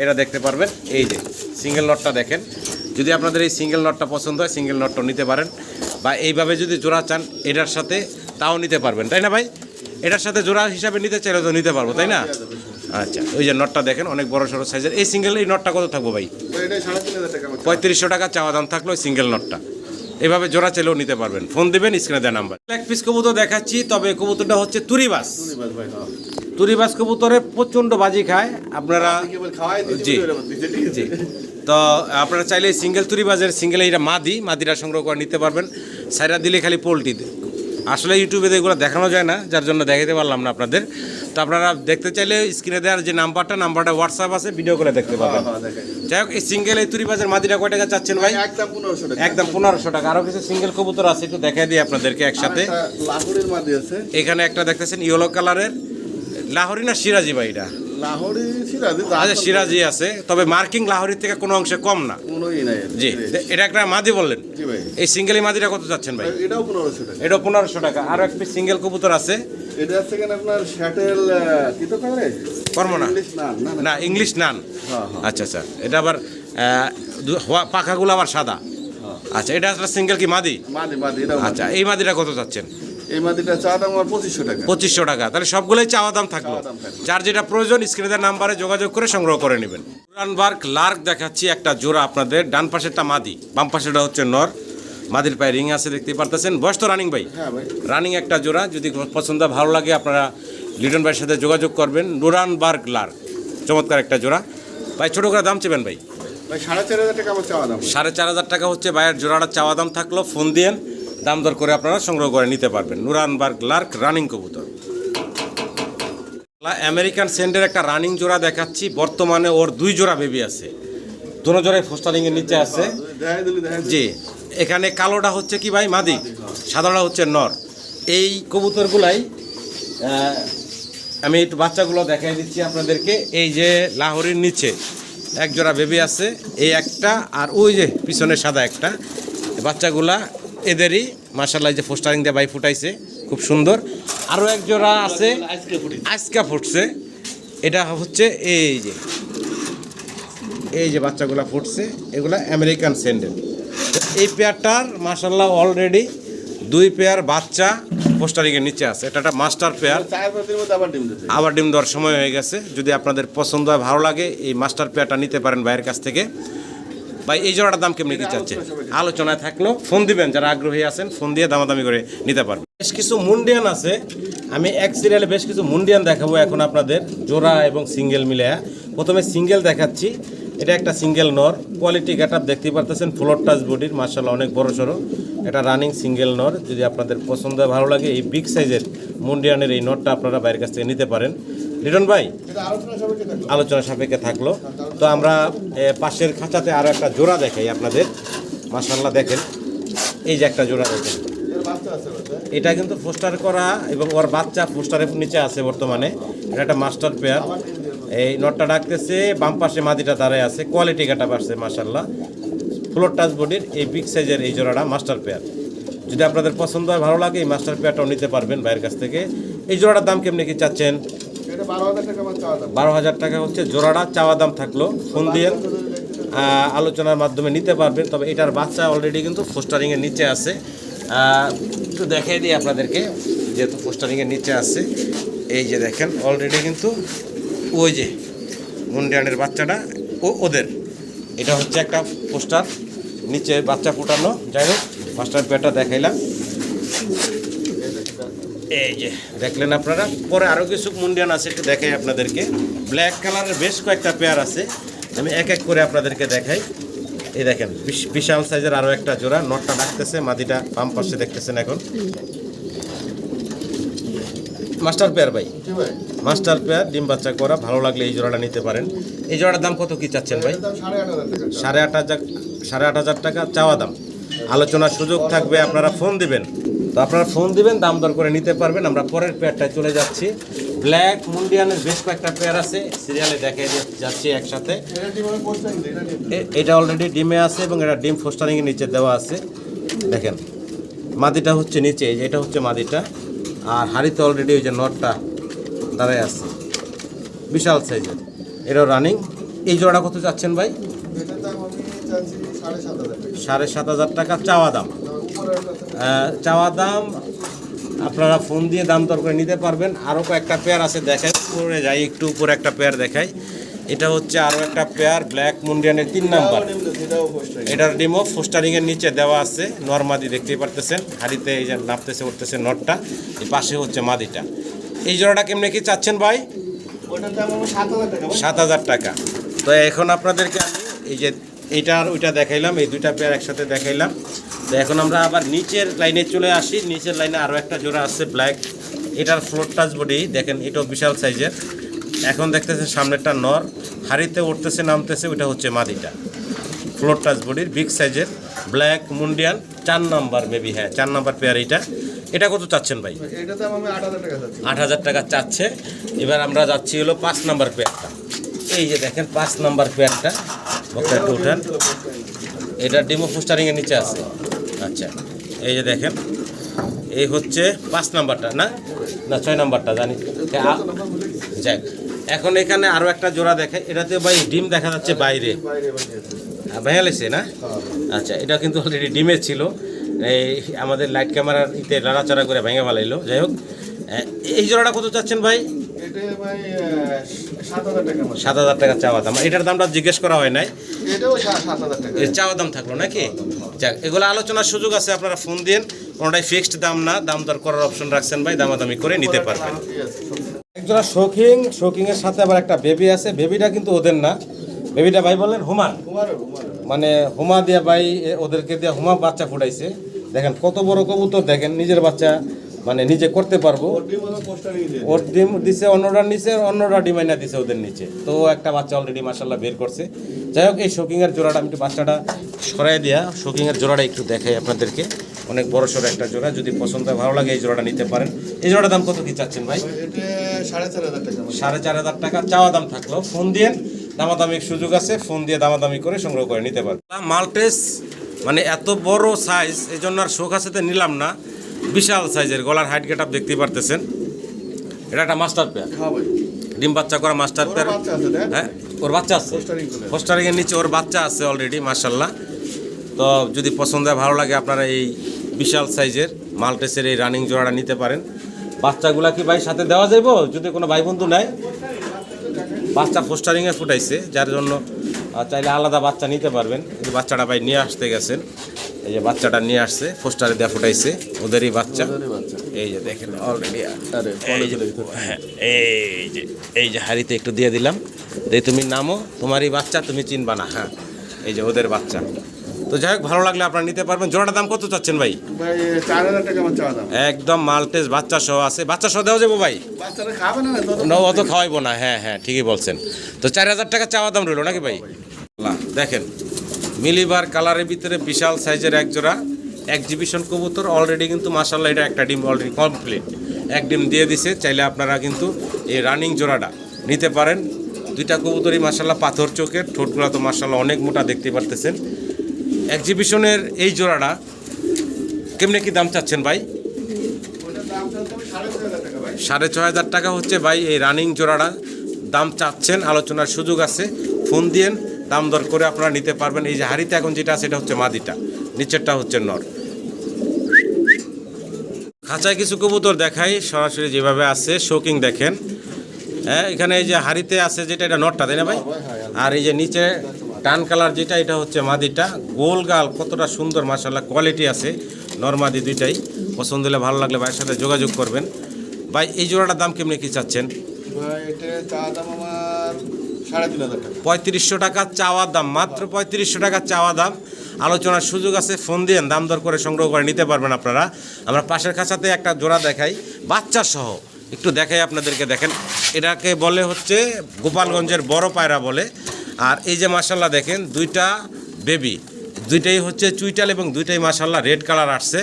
এটা দেখতে পারবেন। এই যে সিঙ্গেল নটটা দেখেন, যদি আপনাদের এই সিঙ্গেল নটটা পছন্দ হয় সিঙ্গেল নটটাও নিতে পারেন, বা এইভাবে যদি জোড়া চান এটার সাথে তাও নিতে পারবেন, তাই না ভাই? এটার সাথে জোড়া হিসাবে নিতে চাইলে তো নিতে পারবো, তাই না? আচ্ছা, ওই যে নটটা দেখেন, অনেক বড় সড়ো সাইজের। এই সিঙ্গেল এই নটটা কত থাকবো ভাই? এটা 3500 টাকা আমার চা। 3500 টাকা চাওয়া দাম থাকলো ওই সিঙ্গেল নটটা। এভাবে জোড়া চাইলেও নিতে পারবেন, ফোন দিবেন, স্ক্রিনে দেওয়া নাম্বার। এক পিস কবুতর দেখাচ্ছি, তবে কবুতরটা হচ্ছে তুরিবাস। ধন্যবাদ ভাই। হ্যাঁ, তুরিবাস কবুতরে প্রচণ্ড বাজি খায় আপনারা। কেবল খাওয়াই দিচ্ছি, জি। ভিডিওর মধ্যে, ঠিক আছে? জি, তো আপনারা চাইলে সিঙ্গেল তুরিবাজের সিঙ্গেল এইটা মাদিরা সংগ্রহ করে নিতে পারবেন। সাইরা দিলে খালি পোলট্রি, আসলে ইউটিউবে এগুলো দেখানো যায় না, যার জন্য দেখাতে পারলাম না আপনাদের। তো আপনারা দেখতে চাইলে স্ক্রিনে দেওয়ার যে নাম্বারটা হোয়াটসঅ্যাপ আছে, ভিডিও করে দেখতে পাবেন। হ্যাঁ, দেখাই। যাই হোক, এই সিঙ্গেল এই তুরিবাজের মাদিরা কয় টাকা চাচ্ছেন ভাই? একদম 1500 টাকা। একদম 1500 টাকা। আরও কিছু সিঙ্গেল কবুতর আছে, একটু দেখাই দিই আপনাদেরকে একসাথে। একটা লাহোরের মাঝে আছে। এখানে একটা দেখতেছেন ইয়েলো কালারের, লাহোরি না সিরাজি ভাই এটা? লাহোরি সিরাজি। আচ্ছা, সিরাজি আছে, তবে মার্কিং লাহোরির থেকে কোনো অংশে কম না। কোনোই নাই। জি, এটা একটা মাদি বললেন। জি ভাই। এই সিঙ্গেল মাদিটা কত চাচ্ছেন ভাই? এটাও 1500 টাকা। এটা 1500 টাকা। আরও একটি সিঙ্গেল কবুতর আছে, এটা আছে কেন আপনার শ্যাটেল কি তো করে? কর্ম না, ইংলিশ নান, না না ইংলিশ নান। হ্যাঁ, হ্যাঁ। আচ্ছা আচ্ছা, এটা আবার পাখাগুলো আবার সাদা। আচ্ছা, এটা আসলে সিঙ্গেল কি মাদি? মাদি এটাও মাদি। আচ্ছা, এই মাদিটা কত চাচ্ছেন? এই মাদিটা চা দাম আমার 2500 টাকা। 2500 টাকা। তাহলে সবগুলোই চাওয়া দাম থাকলো। চাওয়া দাম থাকলো। যার যেটা প্রয়োজন স্ক্রিনের নাম্বারে যোগাযোগ করে সংগ্রহ করে নেবেন। পুরানবার্গ লার্ক দেখাচ্ছি একটা জোড়া আপনাদের। ডান পাশেরটা মাদি, বাম পাশেরটা হচ্ছে নর। মাদির পায়ে রিং আছে দেখতে পারতেছেন। বয়স তো রানিং ভাই? হ্যাঁ ভাই। রানিং একটা জোড়া। যদি পছন্দ ভালো লাগে আপনারা লিটন ভাইয়ের সাথে যোগাযোগ করবেন। নুরানবার্গ লার্ক, চমৎকার একটা জোড়া ভাই। ছোটো করে দাম চেবেন ভাই? ভাই 4500 টাকা আমার চাওয়া দাম। 4500 টাকা হচ্ছে ভাইয়ের জোড়াটা চাওয়া দাম থাকলো। ফোন দিয়েন, দাম দর করে আপনারা সংগ্রহ করে নিতে পারবেন। নুরানবার্গ লার্ক রানিং কবুতর। আমেরিকান সেন্ডের একটা রানিং জোড়া দেখাচ্ছি, বর্তমানে ওর 2 জোড়া বেবি আছে, দোনো জোড়ায় ফোস্টারিংয়ের নিচে আছে। জি, এখানে কালোটা হচ্ছে কি ভাই মাদি, সাদাটা হচ্ছে নর। এই কবুতরগুলাই আমি একটু বাচ্চাগুলো দেখাই দিচ্ছি আপনাদেরকে। এই যে লাহোরের নিচে এক জোড়া বেবি আছে, এই একটা, আর ওই যে পিছনে সাদা একটা, বাচ্চাগুলা এদেরই মাশাআল্লাহ যে ফোস্টারিং দিয়ে ভাই ফুটাইছে, খুব সুন্দর। আরও এক জোড়া আছে আজকা ফুটছে, এটা হচ্ছে এই যে বাচ্চাগুলা ফুটছে, এগুলা আমেরিকান স্যান্ডেল। এই পেয়ারটার মাশাআল্লাহ অলরেডি 2 পেয়ার বাচ্চা পোস্টারিংয়ের নিচে আছে। এটা একটা মাস্টার পেয়ার, আবার ডিম দেওয়ার সময় হয়ে গেছে। যদি আপনাদের পছন্দ হয়, ভালো লাগে, এই মাস্টার পেয়ারটা নিতে পারেন ভাইয়ের কাছ থেকে। ভাই এই জোড়াটার দাম কেমনি কি চাচ্ছে? আলোচনায় থাকলো, ফোন দিবেন যারা আগ্রহী আছেন, ফোন দিয়ে দামাদামি করে নিতে পারবেন। বেশ কিছু মুন্ডিয়ান আছে, আমি এক সিরিয়ালে বেশ কিছু মুন্ডিয়ান দেখাবো এখন আপনাদের, জোড়া এবং সিঙ্গেল মিলে। প্রথমে সিঙ্গেল দেখাচ্ছি, এটা একটা সিঙ্গেল নর, কোয়ালিটি গেটআপ দেখতে পারতেছেন, ফ্লোর টাচ বডির, মাশাআল্লাহ অনেক বড় সড়ো। এটা রানিং সিঙ্গেল নর, যদি আপনাদের পছন্দ হয়, ভালো লাগে, এই বিগ সাইজের মুন্ডিয়ানের এই নরটা আপনারা বাইরের কাছ থেকে নিতে পারেন। লিটন ভাই আলোচনা সাপেক্ষে থাকলো। তো আমরা পাশের খাঁচাতে আরও একটা জোড়া দেখাই আপনাদের, মাশাআল্লাহ দেখেন, এই যে একটা জোড়া দেখেন, এটা কিন্তু পোস্টার করা এবং ওর বাচ্চা পোস্টারের নিচে আছে বর্তমানে। এটা একটা মাস্টার পেয়ার, এই নটটা ডাকতেছে, বাম পাশে মাদিটা দাঁড়ায় আছে, কোয়ালিটি কাটা পারছে মাশাআল্লাহ, ফ্লোর টাচ বডির এই বিগ সাইজের এই জোড়াটা মাস্টার পেয়ার। যদি আপনাদের পছন্দ হয়, ভালো লাগে, এই মাস্টার পেয়ারটাও নিতে পারবেন ভাইয়ের কাছ থেকে। এই জোড়াটার দাম কেমনি কি চাচ্ছেন? 12,000 টাকা হচ্ছে জোড়াটা, চাওয়া দাম থাকলো। ফোন দিয়ে আলোচনার মাধ্যমে নিতে পারবেন। তবে এটার বাচ্চা অলরেডি কিন্তু পোস্টারিংয়ের নিচে আছে, একটু দেখাই দিই আপনাদেরকে, যেহেতু পোস্টারিংয়ের নিচে আছে। এই যে দেখেন অলরেডি কিন্তু ওই যে মুন্ডিয়ানের বাচ্চাটা ওদের, এটা হচ্ছে একটা পোস্টার, নিচে বাচ্চা ফুটানো। যাই হোক, মাস্টার পেয়ারটা দেখাইলাম, এই যে দেখলেন আপনারা। পরে আরও কিছু মুন্ডিয়ান আছে, একটু দেখাই আপনাদেরকে। ব্ল্যাক কালারের বেশ কয়েকটা পেয়ার আছে, আমি এক এক করে আপনাদেরকে দেখাই। এই দেখেন বিশাল সাইজের আরও একটা জোড়া, নটটা ডাকতেছে, মাদিটা বাম পাশে দেখতেছেন। এখন মাস্টার পেয়ার ভাই, মাস্টার পেয়ার, ডিম বাচ্চা করা, ভালো লাগলে এই জোড়াটা নিতে পারেন। এই জোড়াটার দাম কত কি চাচ্ছেন ভাই? 8,500 টাকা চাওয়া দাম, আলোচনার সুযোগ থাকবে, আপনারা ফোন দিবেন। তো আপনারা ফোন দিবেন, দাম দর করে নিতে পারবেন। আমরা পরের পেয়ারটায় চলে যাচ্ছি। ব্ল্যাক মুন্ডিয়ানের বেশ কয়েকটা পেয়ার আছে, সিরিয়ালে দেখে যাচ্ছি একসাথে। এটা অলরেডি ডিমে আছে এবং এটা ডিম পোস্টারিংয়ের নিচে দেওয়া আছে। দেখেন মাদিটা হচ্ছে নিচে, এটা হচ্ছে মাদিটা, আর হাড়িতে অলরেডি ওই যে নটটা দাঁড়ায় আছে, বিশাল সাইজের, এটাও রানিং। এই জোড়া কত যাচ্ছেন ভাই? 7,500 টাকা চাওয়া দাম। চাওয়া দাম, আপনারা ফোন দিয়ে দাম দর করে নিতে পারবেন। আরও কয়েকটা পেয়ার আছে, দেখাই, উপরে যাই একটু, উপরে একটা পেয়ার দেখাই। এটা হচ্ছে আরও একটা পেয়ার, ব্ল্যাক মুন্ডিয়ানের 3 নাম্বার, এটার ডিমও পোস্টারিংয়ের নিচে দেওয়া আছে, নরমাদি দেখতেই পারতেছেন, হাড়িতে এই যে নাপতেছে উঠতেছে নটটা, এই পাশে হচ্ছে মাদিটা। এই জোড়াটা কেমনি কি চাচ্ছেন ভাই? 7,000 টাকা। তো এখন আপনাদেরকে আমি এই যে এইটা আর ওইটা দেখাইলাম, এই দুইটা পেয়ার একসাথে দেখাইলাম। তো এখন আমরা আবার নিচের লাইনে চলে আসি। নিচের লাইনে আরও একটা জোড়া আছে ব্ল্যাক, এটার ফ্লোর টাচ বডি দেখেন, এটাও বিশাল সাইজের। এখন দেখতেছেন সামনেরটা নর, হাড়িতে উঠতেছে নামতেছে, ওইটা হচ্ছে মাদিটা, ফ্লোর টাচ বডির বিগ সাইজের ব্ল্যাক মুন্ডিয়ান 4 নাম্বার মেবি, হ্যাঁ 4 নাম্বার পেয়ার। এটা কত চাচ্ছেন ভাই? 8,000 টাকা চাচ্ছে। এবার আমরা যাচ্ছি হলো 5 নাম্বার পেয়ারটা। এই যে দেখেন 5 নাম্বার পেয়ারটা, বক্তা একটু উঠান, এটা ডিমো পোস্টারিংয়ের নিচে আছে। আচ্ছা, এই যে দেখেন, এই হচ্ছে 5 নাম্বারটা, না 6 নাম্বারটা জানি। যাক, এখন এখানে আরও একটা জোড়া দেখে, এটাতে ভাই ডিম দেখা যাচ্ছে বাইরে, ভেঙে লেছে না? আচ্ছা, এটা কিন্তু অলরেডি ডিমে ছিল, এই আমাদের লাইট ক্যামেরার ইতে লড়াচড়া করে ভেঙে ফেলাইলো। যাই হোক, এই জোড়াটা কত চাচ্ছেন ভাই? 7,000 টাকা চাওয়া দাম। এটার দামটা জিজ্ঞেস করা হয় নাই, চাওয়া দাম থাকলো নাকি? যাক, এগুলো আলোচনার সুযোগ আছে, আপনারা ফোন দিন, কোনোটাই ফিক্সড দাম না, দাম দর করার অপশন রাখছেন ভাই, দামাদামি করে নিতে পারবেন। একজোড়া শৌকিংয়ের সাথে আবার একটা বেবি আছে, বেবিটা কিন্তু ওদের না, বেবিটা ভাই বললেন হুমার, মানে হুমা দিয়া ভাই ওদেরকে দিয়ে হুমা বাচ্চা ফুটাইছে, দেখেন কত বড় কবুতর, দেখেন নিজের বাচ্চা মানে নিজে করতে পারবো। ওর ডিম হলো পোস্টারিং দিয়ে ওর ডিম দিছে অন্যরা নিচে, অন্যরা ডিমাইনা দিছে ওদের নিচে, তো একটা বাচ্চা অলরেডি মাশাল্লাহ বের করছে। যাই হোক, এই শোকিংয়ের জোড়াটা আমি একটু বাচ্চাটা সরাই দিয়া শোকিংয়ের জোড়াটা একটু দেখাই আপনাদেরকে। অনেক বড় সড়ো একটা জোড়া, যদি পছন্দ হয় ভালো লাগে এই জোড়াটা নিতে পারেন। এই জোড়াটার দাম কত কি চাচ্ছেন ভাই? এটা 4,500 টাকা। 4,500 টাকা চাওয়া দাম থাকলো, ফোন দিয়ে দামাদামির সুযোগ আছে, ফোন দিয়ে দামাদামি করে সংগ্রহ করে নিতে পারবেন। মাল্টেস মানে এত বড় সাইজ, এই জন্য আর শোক আছে নিলাম না। বিশাল সাইজের, গলার হাইট গেট আপ দেখতেই পারতেছেন। এটা একটা মাস্টার পেয়ার, হ্যাঁ ভাই, ডিম বাচ্চা করা মাস্টার পেয়ার। বাচ্চা আছে দেখ। হ্যাঁ, ওর বাচ্চা আছে, পোস্টারিং করে। পোস্টারিং এর নিচে ওর বাচ্চা আছে অলরেডি মাশাল্লাহ। তো যদি পছন্দ হয় ভালো লাগে, আপনারা এই বিশাল সাইজের মাল্টেসের এই রানিং জোড়াটা নিতে পারেন। বাচ্চাগুলা কি ভাই সাথে দেওয়া যাইব যদি কোনো ভাই বন্ধু নেয়? বাচ্চা পোস্টারিংয়ে ফুটাইছে, যার জন্য চাইলে আলাদা বাচ্চা নিতে পারবেন। এই বাচ্চাটা ভাই নিয়ে আসতে গেছেন, এই যে বাচ্চাটা নিয়ে আসছে, পোস্টারে দেওয়া ফুটাইছে, ওদেরই বাচ্চা। এই যে দেখেন অলরেডি, হ্যাঁ এই যে হাড়িতে একটু দিয়ে দিলাম, দিয়ে তুমি নামো, তোমারই বাচ্চা, তুমি চিনবা না। হ্যাঁ, এই যে ওদের বাচ্চা। তো যাই হোক, ভালো লাগলে আপনারা নিতে পারবেন। জোড়াটার দাম কত চাচ্ছেন ভাই? ভাই 4,000 টাকা আমার চাওয়া দাম। একদম মাল্টেস বাচ্চা সহ আছে, বাচ্চা সহ দেওয়া যাবো ভাই? বাচ্চারা খাবে না, না অত খাওয়াইবো না। হ্যাঁ হ্যাঁ, ঠিকই বলছেন। তো 4,000 টাকা চাওয়া দাম রইল নাকি ভাই? দেখেন মিলিবার কালারের ভিতরে বিশাল সাইজের এক জোড়া এক্সিবিশন কবুতর, অলরেডি কিন্তু মাশাআল্লাহ এটা একটা ডিম অলরেডি কমপ্লিট, এক ডিম দিয়ে দিছে। চাইলে আপনারা কিন্তু এই রানিং জোড়াটা নিতে পারেন। দুইটা কবুতরই মাশাআল্লাহ পাথর চোখের, ঠোঁটগুলো তো মাশাআল্লাহ অনেক মোটা দেখতে পারতেছেন। এক্সিবিশনের এই জোড়াটা কেমনে কি দাম চাচ্ছেন ভাই? 6,500 টাকা হচ্ছে ভাই এই রানিং জোড়াটা দাম চাচ্ছেন। আলোচনার সুযোগ আছে, ফোন দিয়েন, দাম দর করে আপনারা নিতে পারবেন। এই যে হাড়িতে এখন যেটা আছে এটা হচ্ছে মাদিটা, নিচেরটা হচ্ছে নর। খাঁচায় কিছু কবুতর দেখাই সরাসরি যেভাবে আছে, শোকিং দেখেন। হ্যাঁ, এখানে এই যে হাড়িতে আছে যেটা, এটা নরটা, তাই না ভাই? আর এই যে নিচে টান কালার যেটা, এটা হচ্ছে মাদিটা। গোল গাল কতটা সুন্দর মাশাআল্লাহ, কোয়ালিটি আছে। নরমাদি দুইটাই, পছন্দ হলে ভালো লাগলে ভাইয়ের সাথে যোগাযোগ করবেন। ভাই এই জোড়াটার দাম কেমনি কি চাচ্ছেন? ভাই এটা চাওয়া দাম আমার 3,500 টাকা। 3500 টাকা চাওয়া দাম, মাত্র 3500 টাকা চাওয়া দাম। আলোচনার সুযোগ আছে, ফোন দিয়ে দাম দর করে সংগ্রহ করে নিতে পারবেন আপনারা। আমরা পাশের খাঁচাতে একটা জোড়া দেখাই বাচ্চা সহ, একটু দেখাই আপনাদেরকে। দেখেন এটাকে বলে হচ্ছে গোপালগঞ্জের বড় পায়রা বলে। আর এই যে মাশাআল্লাহ দেখেন দুইটা বেবি, দুইটাই হচ্ছে চুইটাল এবং দুইটাই মাশাআল্লাহ রেড কালার আসছে।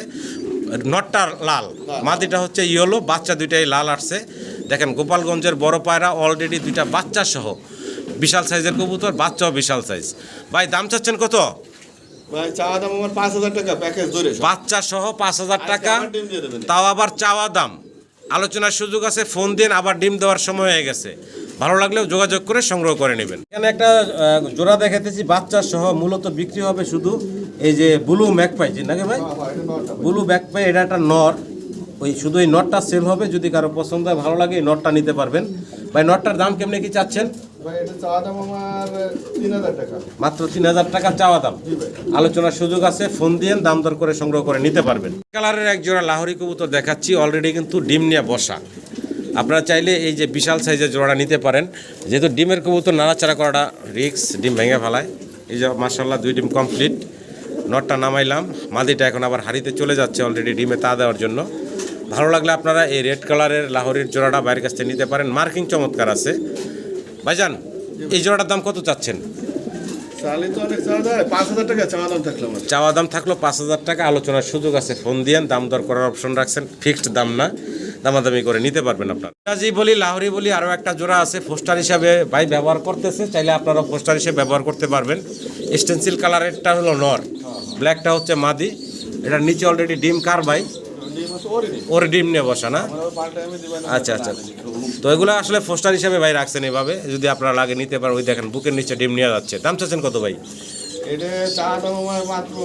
নটটা লাল, মাদিটা হচ্ছে ইয়েলো, বাচ্চা দুইটাই লাল আসছে। দেখেন গোপালগঞ্জের বড় পায়রা, অলরেডি দুইটা বাচ্চা সহ বিশাল সাইজের কবুতর, বাচ্চাও বিশাল সাইজ। ভাই দাম চাচ্ছেন কত? ভাই চাওয়া দাম আমার 5,000 টাকা প্যাকেজ ধরে, বাচ্চা সহ 5,000 টাকা, আমার ডিম দিয়ে দেবেন। তাও আবার চাওয়া দাম। আলোচনার সুযোগ আছে, ফোন দিন, আবার ডিম দেওয়ার সময় হয়ে গেছে। ভালো লাগলেও যোগাযোগ করে সংগ্রহ করে নেবেন। এখানে একটা জোড়া দেখাতেছি বাচ্চা সহ, মূলত বিক্রি হবে শুধু এই যে ব্লু ম্যাকপাই, নাকি ভাই? ব্লু ম্যাকপাই, এটা একটা নর, ওই শুধু এই নটটা সেল হবে। যদি কারো পছন্দ হয় ভালো লাগে এই নটটা নিতে পারবেন। ভাই নটটার দাম কেমনে কি চাচ্ছেন? ভাই এটা চাওয়া দাম আমার 3,000 টাকা। মাত্র 3,000 টাকা চাওয়া দাম। আলোচনার সুযোগ আছে, ফোন দিয়ে দাম দর করে সংগ্রহ করে নিতে পারবেন। কালারের এক জোড়া লাহোরি কবুতর দেখাচ্ছি, অলরেডি কিন্তু ডিম নিয়ে বসা। আপনারা চাইলে এই যে বিশাল সাইজের জোড়াটা নিতে পারেন। যেহেতু ডিমের কবুতর নাড়াচাড়া করাটা রিক্স, ডিম ভেঙে ফেলায়। এই যে মাশাআল্লাহ 2 ডিম কমপ্লিট, নটটা নামাইলাম, মাদিটা এখন আবার হাড়িতে চলে যাচ্ছে অলরেডি ডিমে তা দেওয়ার জন্য। ভালো লাগলে আপনারা এই রেড কালারের লাহোরির জোড়াটা বাইরের কাছ থেকে নিতে পারেন, মার্কিং চমৎকার আছে। ভাইজান এই জোড়াটার দাম কত চাচ্ছেন? চালে তো অনেক চাওয়া দাম, 5,000 টাকা চাওয়া দাম থাকলো আমার। চাওয়া দাম থাকলো 5,000 টাকা, আলোচনার সুযোগ আছে, ফোন দিয়েন, দাম দর করার অপশন রাখছেন, ফিক্সড দাম না, দামাদামি করে নিতে পারবেন আপনারা। জি বলি লাহোরি বলি, আরও একটা জোড়া আছে পোস্টার হিসাবে ভাই ব্যবহার করতেছে, চাইলে আপনারা পোস্টার হিসেবে ব্যবহার করতে পারবেন। স্টেন্সিল কালারেরটা হলো নর, ব্ল্যাকটা হচ্ছে মাদি। এটার নিচে অলরেডি ডিম কার ভাই? ওর ডিম নিয়ে বসা না? আচ্ছা আচ্ছা, তো এগুলো আসলে পোস্টার হিসাবে ভাই রাখছেন এভাবে, যদি আপনারা লাগে নিতে পারেন। ওই দেখেন বুকের নিচে ডিম নিয়ে যাচ্ছে। দাম চাচ্ছেন কত ভাই? এটা চাওয়া দাম আমার মাত্র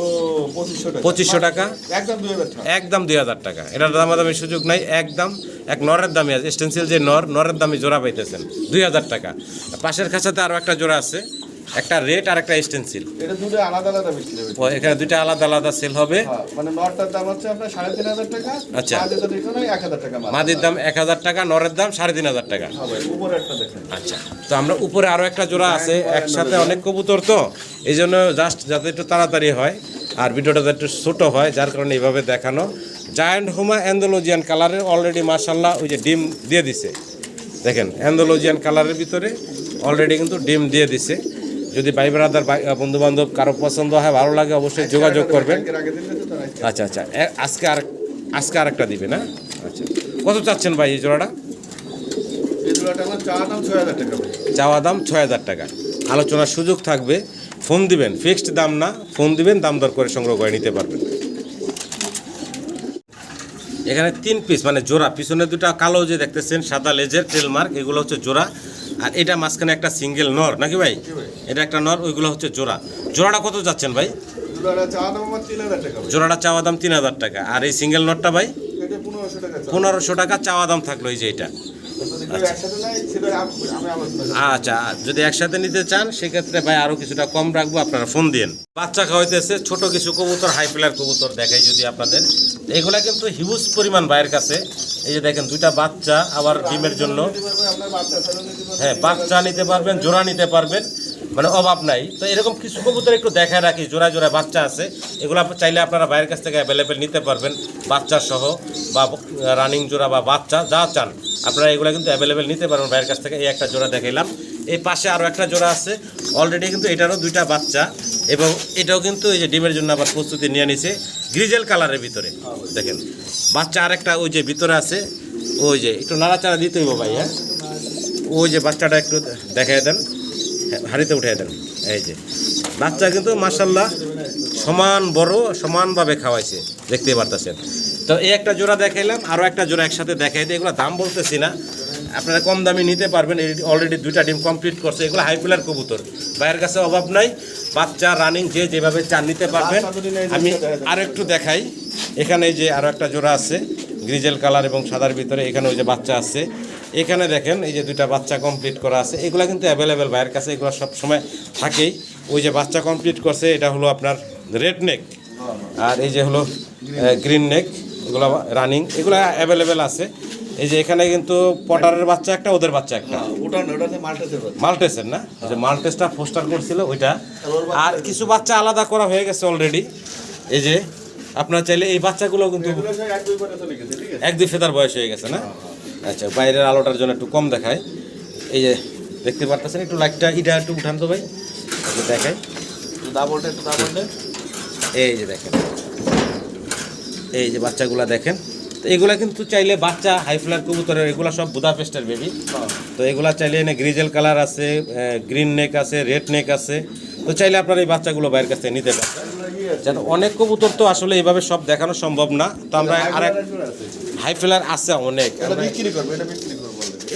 2,500 টাকা। 2,500 টাকা, একদম 2,000 টাকা। একদম 2,000 টাকা। এটার দামাদামি সুযোগ নাই, একদম এক নরের দামই আছে। স্টেন্সিল যে নরের দামই জোড়া পাইতেছেন 2,000 টাকা। পাশের খাঁচাতে আরও একটা জোড়া আছে, একটা রেড আর একটা স্টেন্সিল। এটা দুটো আলাদা আলাদা বিক্রি হবে। এখানে দুইটা আলাদা আলাদা সেল হবে। হ্যাঁ, মানে নটটার দাম হচ্ছে আপনার 3,500 টাকা। আচ্ছা। মাদিটা দেখুন 1,000 টাকা। মাদির দাম 1,000 টাকা, নরের দাম 3,500 টাকা। হ্যাঁ ভাই, উপরে একটা দেখেন। আচ্ছা, তো আমরা উপরে আরও একটা জোড়া আছে, একসাথে অনেক কবুতর তো এই জন্য জাস্ট যাতে একটু তাড়াতাড়ি হয় আর ভিডিওটা একটু ছোটো হয় যার কারণে এইভাবে দেখানো। জায়ান্ট হোমা অ্যান্ডোলজিয়ান কালারের অলরেডি মাশাল্লাহ ওই যে ডিম দিয়ে দিছে, দেখেন অ্যান্ডোলজিয়ান কালারের ভিতরে অলরেডি কিন্তু ডিম দিয়ে দিছে। যদি ভাই ব্রাদার বন্ধুবান্ধব কারো পছন্দ হয়, ভালো লাগে, অবশ্যই যোগাযোগ করবেন। আচ্ছা আচ্ছা, আজকে আরেকটা দিবে না? আচ্ছা, কত চাচ্ছেন ভাই এই জোড়াটা? চাওয়া দাম 6,000 টাকা, আলোচনার সুযোগ থাকবে। ফোন দিবেন, ফিক্সড দাম না, ফোন দিবেন, দাম দর করে সংগ্রহ করে নিতে পারবেন। এখানে 3 পিস মানে জোড়া, পিছনে দুটো কালো যে দেখতেছেন সাদা লেজের ট্রেল মার্ক, এগুলো হচ্ছে জোড়া। আর এটা মাঝখানে একটা সিঙ্গেল নর নাকি ভাই? এটা একটা নর, ওইগুলো হচ্ছে জোড়া। জোড়াটা কত যাচ্ছেন ভাই? জোড়াটা চাওয়া দাম 3,000 টাকা। আর এই সিঙ্গেল নটটা ভাই 1500 টাকা চাওয়া দাম থাকলো এই যে এটা। আচ্ছা, যদি একসাথে নিতে চান সেক্ষেত্রে ভাই আরো কিছুটা কম রাখবো, আপনারা ফোন দিন। বাচ্চা খাওয়াইতেছে ছোট কিছু কবুতর, হাই ফ্লায়ার কবুতর দেখাই যদি আপনাদের। এগুলা কিন্তু হিউজ পরিমাণ ভাইয়ের কাছে। এই যে দেখেন দুইটা বাচ্চা, আবার ডিমের জন্য, হ্যাঁ বাচ্চা নিতে পারবেন, জোড়া নিতে পারবেন, মানে অভাব নাই। তো এরকম কিছু কবুতর একটু দেখায় রাখি, জোড়া জোড়া বাচ্চা আছে, এগুলো চাইলে আপনারা বাইরের কাছ থেকে অ্যাভেলেবেল নিতে পারবেন, বাচ্চা সহ বা রানিং জোড়া বা বাচ্চা যা চান আপনারা এগুলো কিন্তু অ্যাভেলেবেল নিতে পারবেন বাইরের কাছ থেকে। এই একটা জোড়া দেখাইলাম, এই পাশে আরও একটা জোড়া আছে অলরেডি, কিন্তু এটারও দুইটা বাচ্চা, এবং এটাও কিন্তু এই যে ডিমের জন্য আবার প্রস্তুতি নিয়ে নিছে, গ্রিজেল কালারের ভিতরে দেখেন বাচ্চা। আরেকটা ওই যে ভিতরে আছে, ওই যে একটু নাড়াচাড়া দিতে হইব ভাই, হ্যাঁ ওই যে বাচ্চাটা একটু দেখাই দেন, হাড়িতে উঠিয়ে দেন। এই যে বাচ্চা কিন্তু মাশাল্লাহ সমান বড়, সমানভাবে খাওয়াইছে, দেখতেই পারতেছেন। তো এই একটা জোড়া দেখাইলাম, আরও একটা জোড়া একসাথে দেখাই দিই। এগুলো দাম বলতেছি না, আপনারা কম দামে নিতে পারবেন। অলরেডি দুইটা ডিম কমপ্লিট করছে, এগুলো হাই ফ্লায়ার কবুতর, ভাইয়ের কাছে অভাব নাই। বাচ্চা রানিং যে যেভাবে চান নিতে পারবেন। আমি আর একটু দেখাই, এখানে এই যে আরও একটা জোড়া আছে গ্রিজেল কালার এবং সাদার ভিতরে, এখানে ওই যে বাচ্চা আছে, এখানে দেখেন এই যে দুইটা বাচ্চা কমপ্লিট করা আছে। এগুলো কিন্তু অ্যাভেলেবেল ভাইয়ের কাছে, এগুলো সব সময় থাকেই। ওই যে বাচ্চা কমপ্লিট করছে, এটা হলো আপনার রেড নেক, আর এই যে হলো গ্রিন নেক, এগুলো রানিং, এগুলো অ্যাভেলেবেল আছে। এই যে এখানে কিন্তু পটারের বাচ্চা একটা, ওদের বাচ্চা একটা, মাল্টেসের না, যে মাল্টেসটা ফোস্টার করছিল ওইটা। আর কিছু বাচ্চা আলাদা করা হয়ে গেছে অলরেডি। এই যে আপনারা চাইলে এই বাচ্চাগুলো কিন্তু 1-2 ফেদার বয়স হয়ে গেছে না? আচ্ছা, বাইরের আলোটার জন্য একটু কম দেখায়। এই যে দেখতে পারতেছেন, একটু লাইটটা এটা একটু উঠান তো ভাই, দেখায় এই যে দেখেন, এই যে বাচ্চাগুলা দেখেন। তো এগুলা কিন্তু চাইলে বাচ্চা হাই ফ্লায়ার কবুতরের, এগুলা সব বুদাপেস্টের বেবি। তো এগুলা চাইলে এনে গ্রিজেল কালার আছে, গ্রিন নেক আছে, রেড নেক আছে। তো চাইলে আপনারা এই বাচ্চাগুলো বাইরের কাছ থেকে নিতে পারবেন। যেন অনেক কবুতর তো আসলে এইভাবে সব দেখানো সম্ভব না। তো আমরা আরেক হাই ফ্লায়ার আছে অনেক,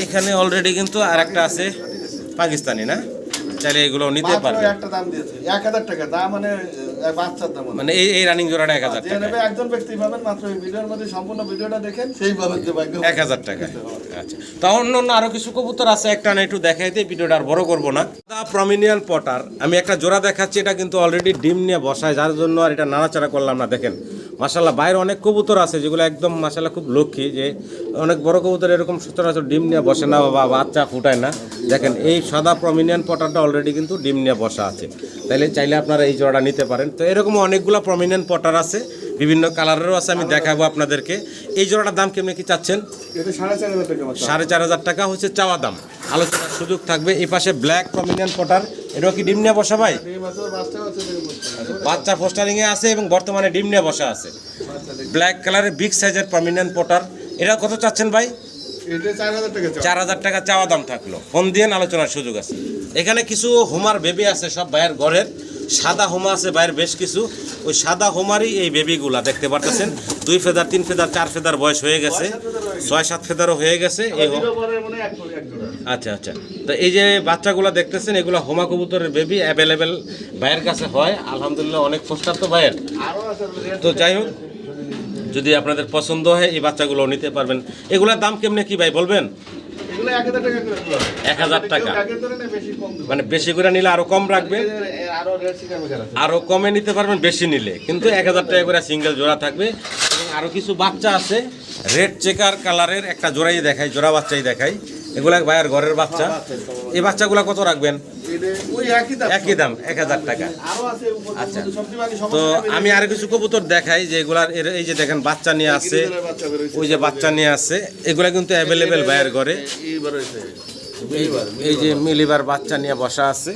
এখানে অলরেডি কিন্তু আর একটা আছে পাকিস্তানি না, চাইলে এগুলো নিতে পারবে। একটা দাম দিয়েছে 1000 টাকা, দাম মানে বাচ্চার দাম, মানে এই রানিং জোড়াটা 1000 টাকা। একজন ব্যক্তি পাবেন মাত্র এই ভিডিওর মধ্যে, সম্পূর্ণ ভিডিওটা দেখেন সেই পাবেন যে 1000 টাকা। আচ্ছা, তো অন্য আরো কিছু কবুতর আছে, একটা না একটু দেখাই দিই, ভিডিওটা আর বড় করবো না। প্রমিনিয়ান পটার আমি একটা জোড়া দেখাচ্ছি, এটা কিন্তু অলরেডি ডিম নিয়ে বসায়, যার জন্য আর এটা নাড়াচাড়া করলাম না। দেখেন মাশাল্লাহ, বাইরে অনেক কবুতর আছে যেগুলো একদম মাশাল্লাহ খুব লক্ষ্মী, যে অনেক বড় কবুতর এরকম সচরাচর ডিম নিয়ে বসে না বা বাচ্চা ফুটায় না। দেখেন এই সাদা প্রমিনিয়ান পটারটা অলরেডি কিন্তু ডিম নিয়ে বসা আছে, তাইলে চাইলে আপনারা এই জোড়াটা নিতে পারেন। তো এরকম অনেকগুলো প্রমিনিয়ান পটার আছে, বিভিন্ন কালারেরও আছে, আমি দেখাবো আপনাদেরকে। এই জোড়াটার দাম কেমনি কি চাচ্ছেন? 4,500 টাকা হচ্ছে চাওয়া দাম, আলোচনার সুযোগ থাকবে। এই পাশে ব্ল্যাক প্রমিনিয়ান পটার, এটাও কি ডিম নিয়ে বসা ভাই? বাচ্চা ফোস্টারিংয়ে আছে এবং বর্তমানে ডিম নিয়ে বসা আছে। ব্ল্যাক কালারের বিগ সাইজের প্রমিনিয়ান পটার, এটা কত চাচ্ছেন ভাই? 4,000 টাকা চাওয়া দাম থাকলো, ফোন দিয়ে আলোচনার সুযোগ আছে। এখানে কিছু হোমার বেবি আছে সব ভাইয়ের ঘরের, সাদা হোমা আছে বাইরের বেশ কিছু, ওই সাদা হোমারই এই বেবিগুলা দেখতে পারতেছেন। 2 ফেদার 3 ফেদার 4 ফেদার বয়স হয়ে গেছে, 6-7 ফেদারও হয়ে গেছে। এই আচ্ছা আচ্ছা, তো এই যে বাচ্চাগুলো দেখতেছেন, এগুলো হোমা কবুতরের বেবি অ্যাভেলেবেল ভাইয়ের কাছে হয় আলহামদুলিল্লাহ, অনেক পোস্টার তো ভাইয়ের। তো যাই হোক, যদি আপনাদের পছন্দ হয় এই বাচ্চাগুলো নিতে পারবেন। এগুলোর দাম কেমনে কি ভাই বলবেন? 1000 টাকা, মানে বেশি করে নিলে আরো কম রাখবেন, আরো কমে নিতে পারবেন বেশি নিলে, কিন্তু 1000 টাকা করে সিঙ্গেল জোড়া থাকবে। এবং আরো কিছু বাচ্চা আছে রেড চেকার কালারের, একটা জোড়াই দেখাই, জোড়া বাচ্চাই দেখাই। এগুলা ভাইয়ের ঘরের বাচ্চা। এই বাচ্চাগুলা কত রাখবেন? এটা ওই একই দাম 1000 টাকা। আরো আছে উপর আচ্ছা। সবজি বাকি তো সমস্যা আমি আর কিছু কবুতর দেখাই যে এগুলার এই যে দেখেন বাচ্চা নিয়ে আছে, ওই যে বাচ্চা নিয়ে আছে, এগুলা কিন্তু অ্যাভেলেবেল ভাইয়ের ঘরে। এইবার হইছে এই যে মিলিবার বাচ্চা নিয়ে বসা আছে।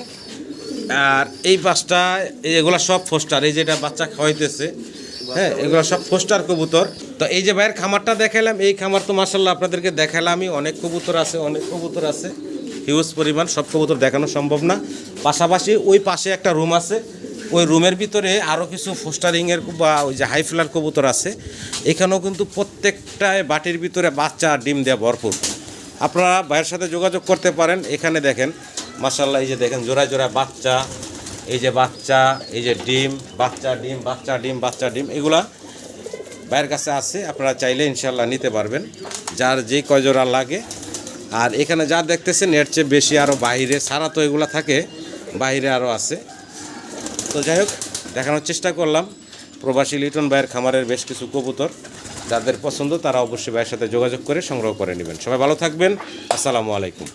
আর এই পাঁচটা এগুলা সব ফোস্টার, এই যেটা বাচ্চা খাওয়াইতেছে, হ্যাঁ এগুলো সব ফোস্টার কবুতর। তো এই যে ভাইয়ের খামারটা দেখালাম, এই খামার তো মাশাআল্লাহ আপনাদেরকে দেখালামই, অনেক কবুতর আছে, অনেক কবুতর আছে, হিউজ পরিমাণ, সব কবুতর দেখানো সম্ভব না। পাশাপাশি ওই পাশে একটা রুম আছে, ওই রুমের ভিতরে আরও কিছু ফোস্টারিংয়ের বা ওই যে হাই ফ্লার কবুতর আছে। এখানেও কিন্তু প্রত্যেকটায় বাটির ভিতরে বাচ্চা আর ডিম দেওয়া ভরপুর। আপনারা ভাইয়ের সাথে যোগাযোগ করতে পারেন। এখানে দেখেন মাশাআল্লাহ, এই যে দেখেন জোড়ায় জোড়ায় বাচ্চা, এই যে বাচ্চা, এই যে ডিম, বাচ্চা ডিম, বাচ্চা ডিম, বাচ্চা ডিম, এগুলা ভাইয়ের কাছে আছে। আপনারা চাইলে ইনশাল্লাহ নিতে পারবেন, যার যে কয় জোড়া লাগে। আর এখানে যা দেখতেছেন এর চেয়ে বেশি আরও বাইরে সারা তো এগুলা থাকে, বাইরে আরও আছে। তো যাই হোক, দেখানোর চেষ্টা করলাম প্রবাসী লিটন ভাইয়ের খামারের বেশ কিছু কবুতর। যাদের পছন্দ তারা অবশ্যই ভাইয়ের সাথে যোগাযোগ করে সংগ্রহ করে নেবেন। সবাই ভালো থাকবেন, আসসালামু আলাইকুম।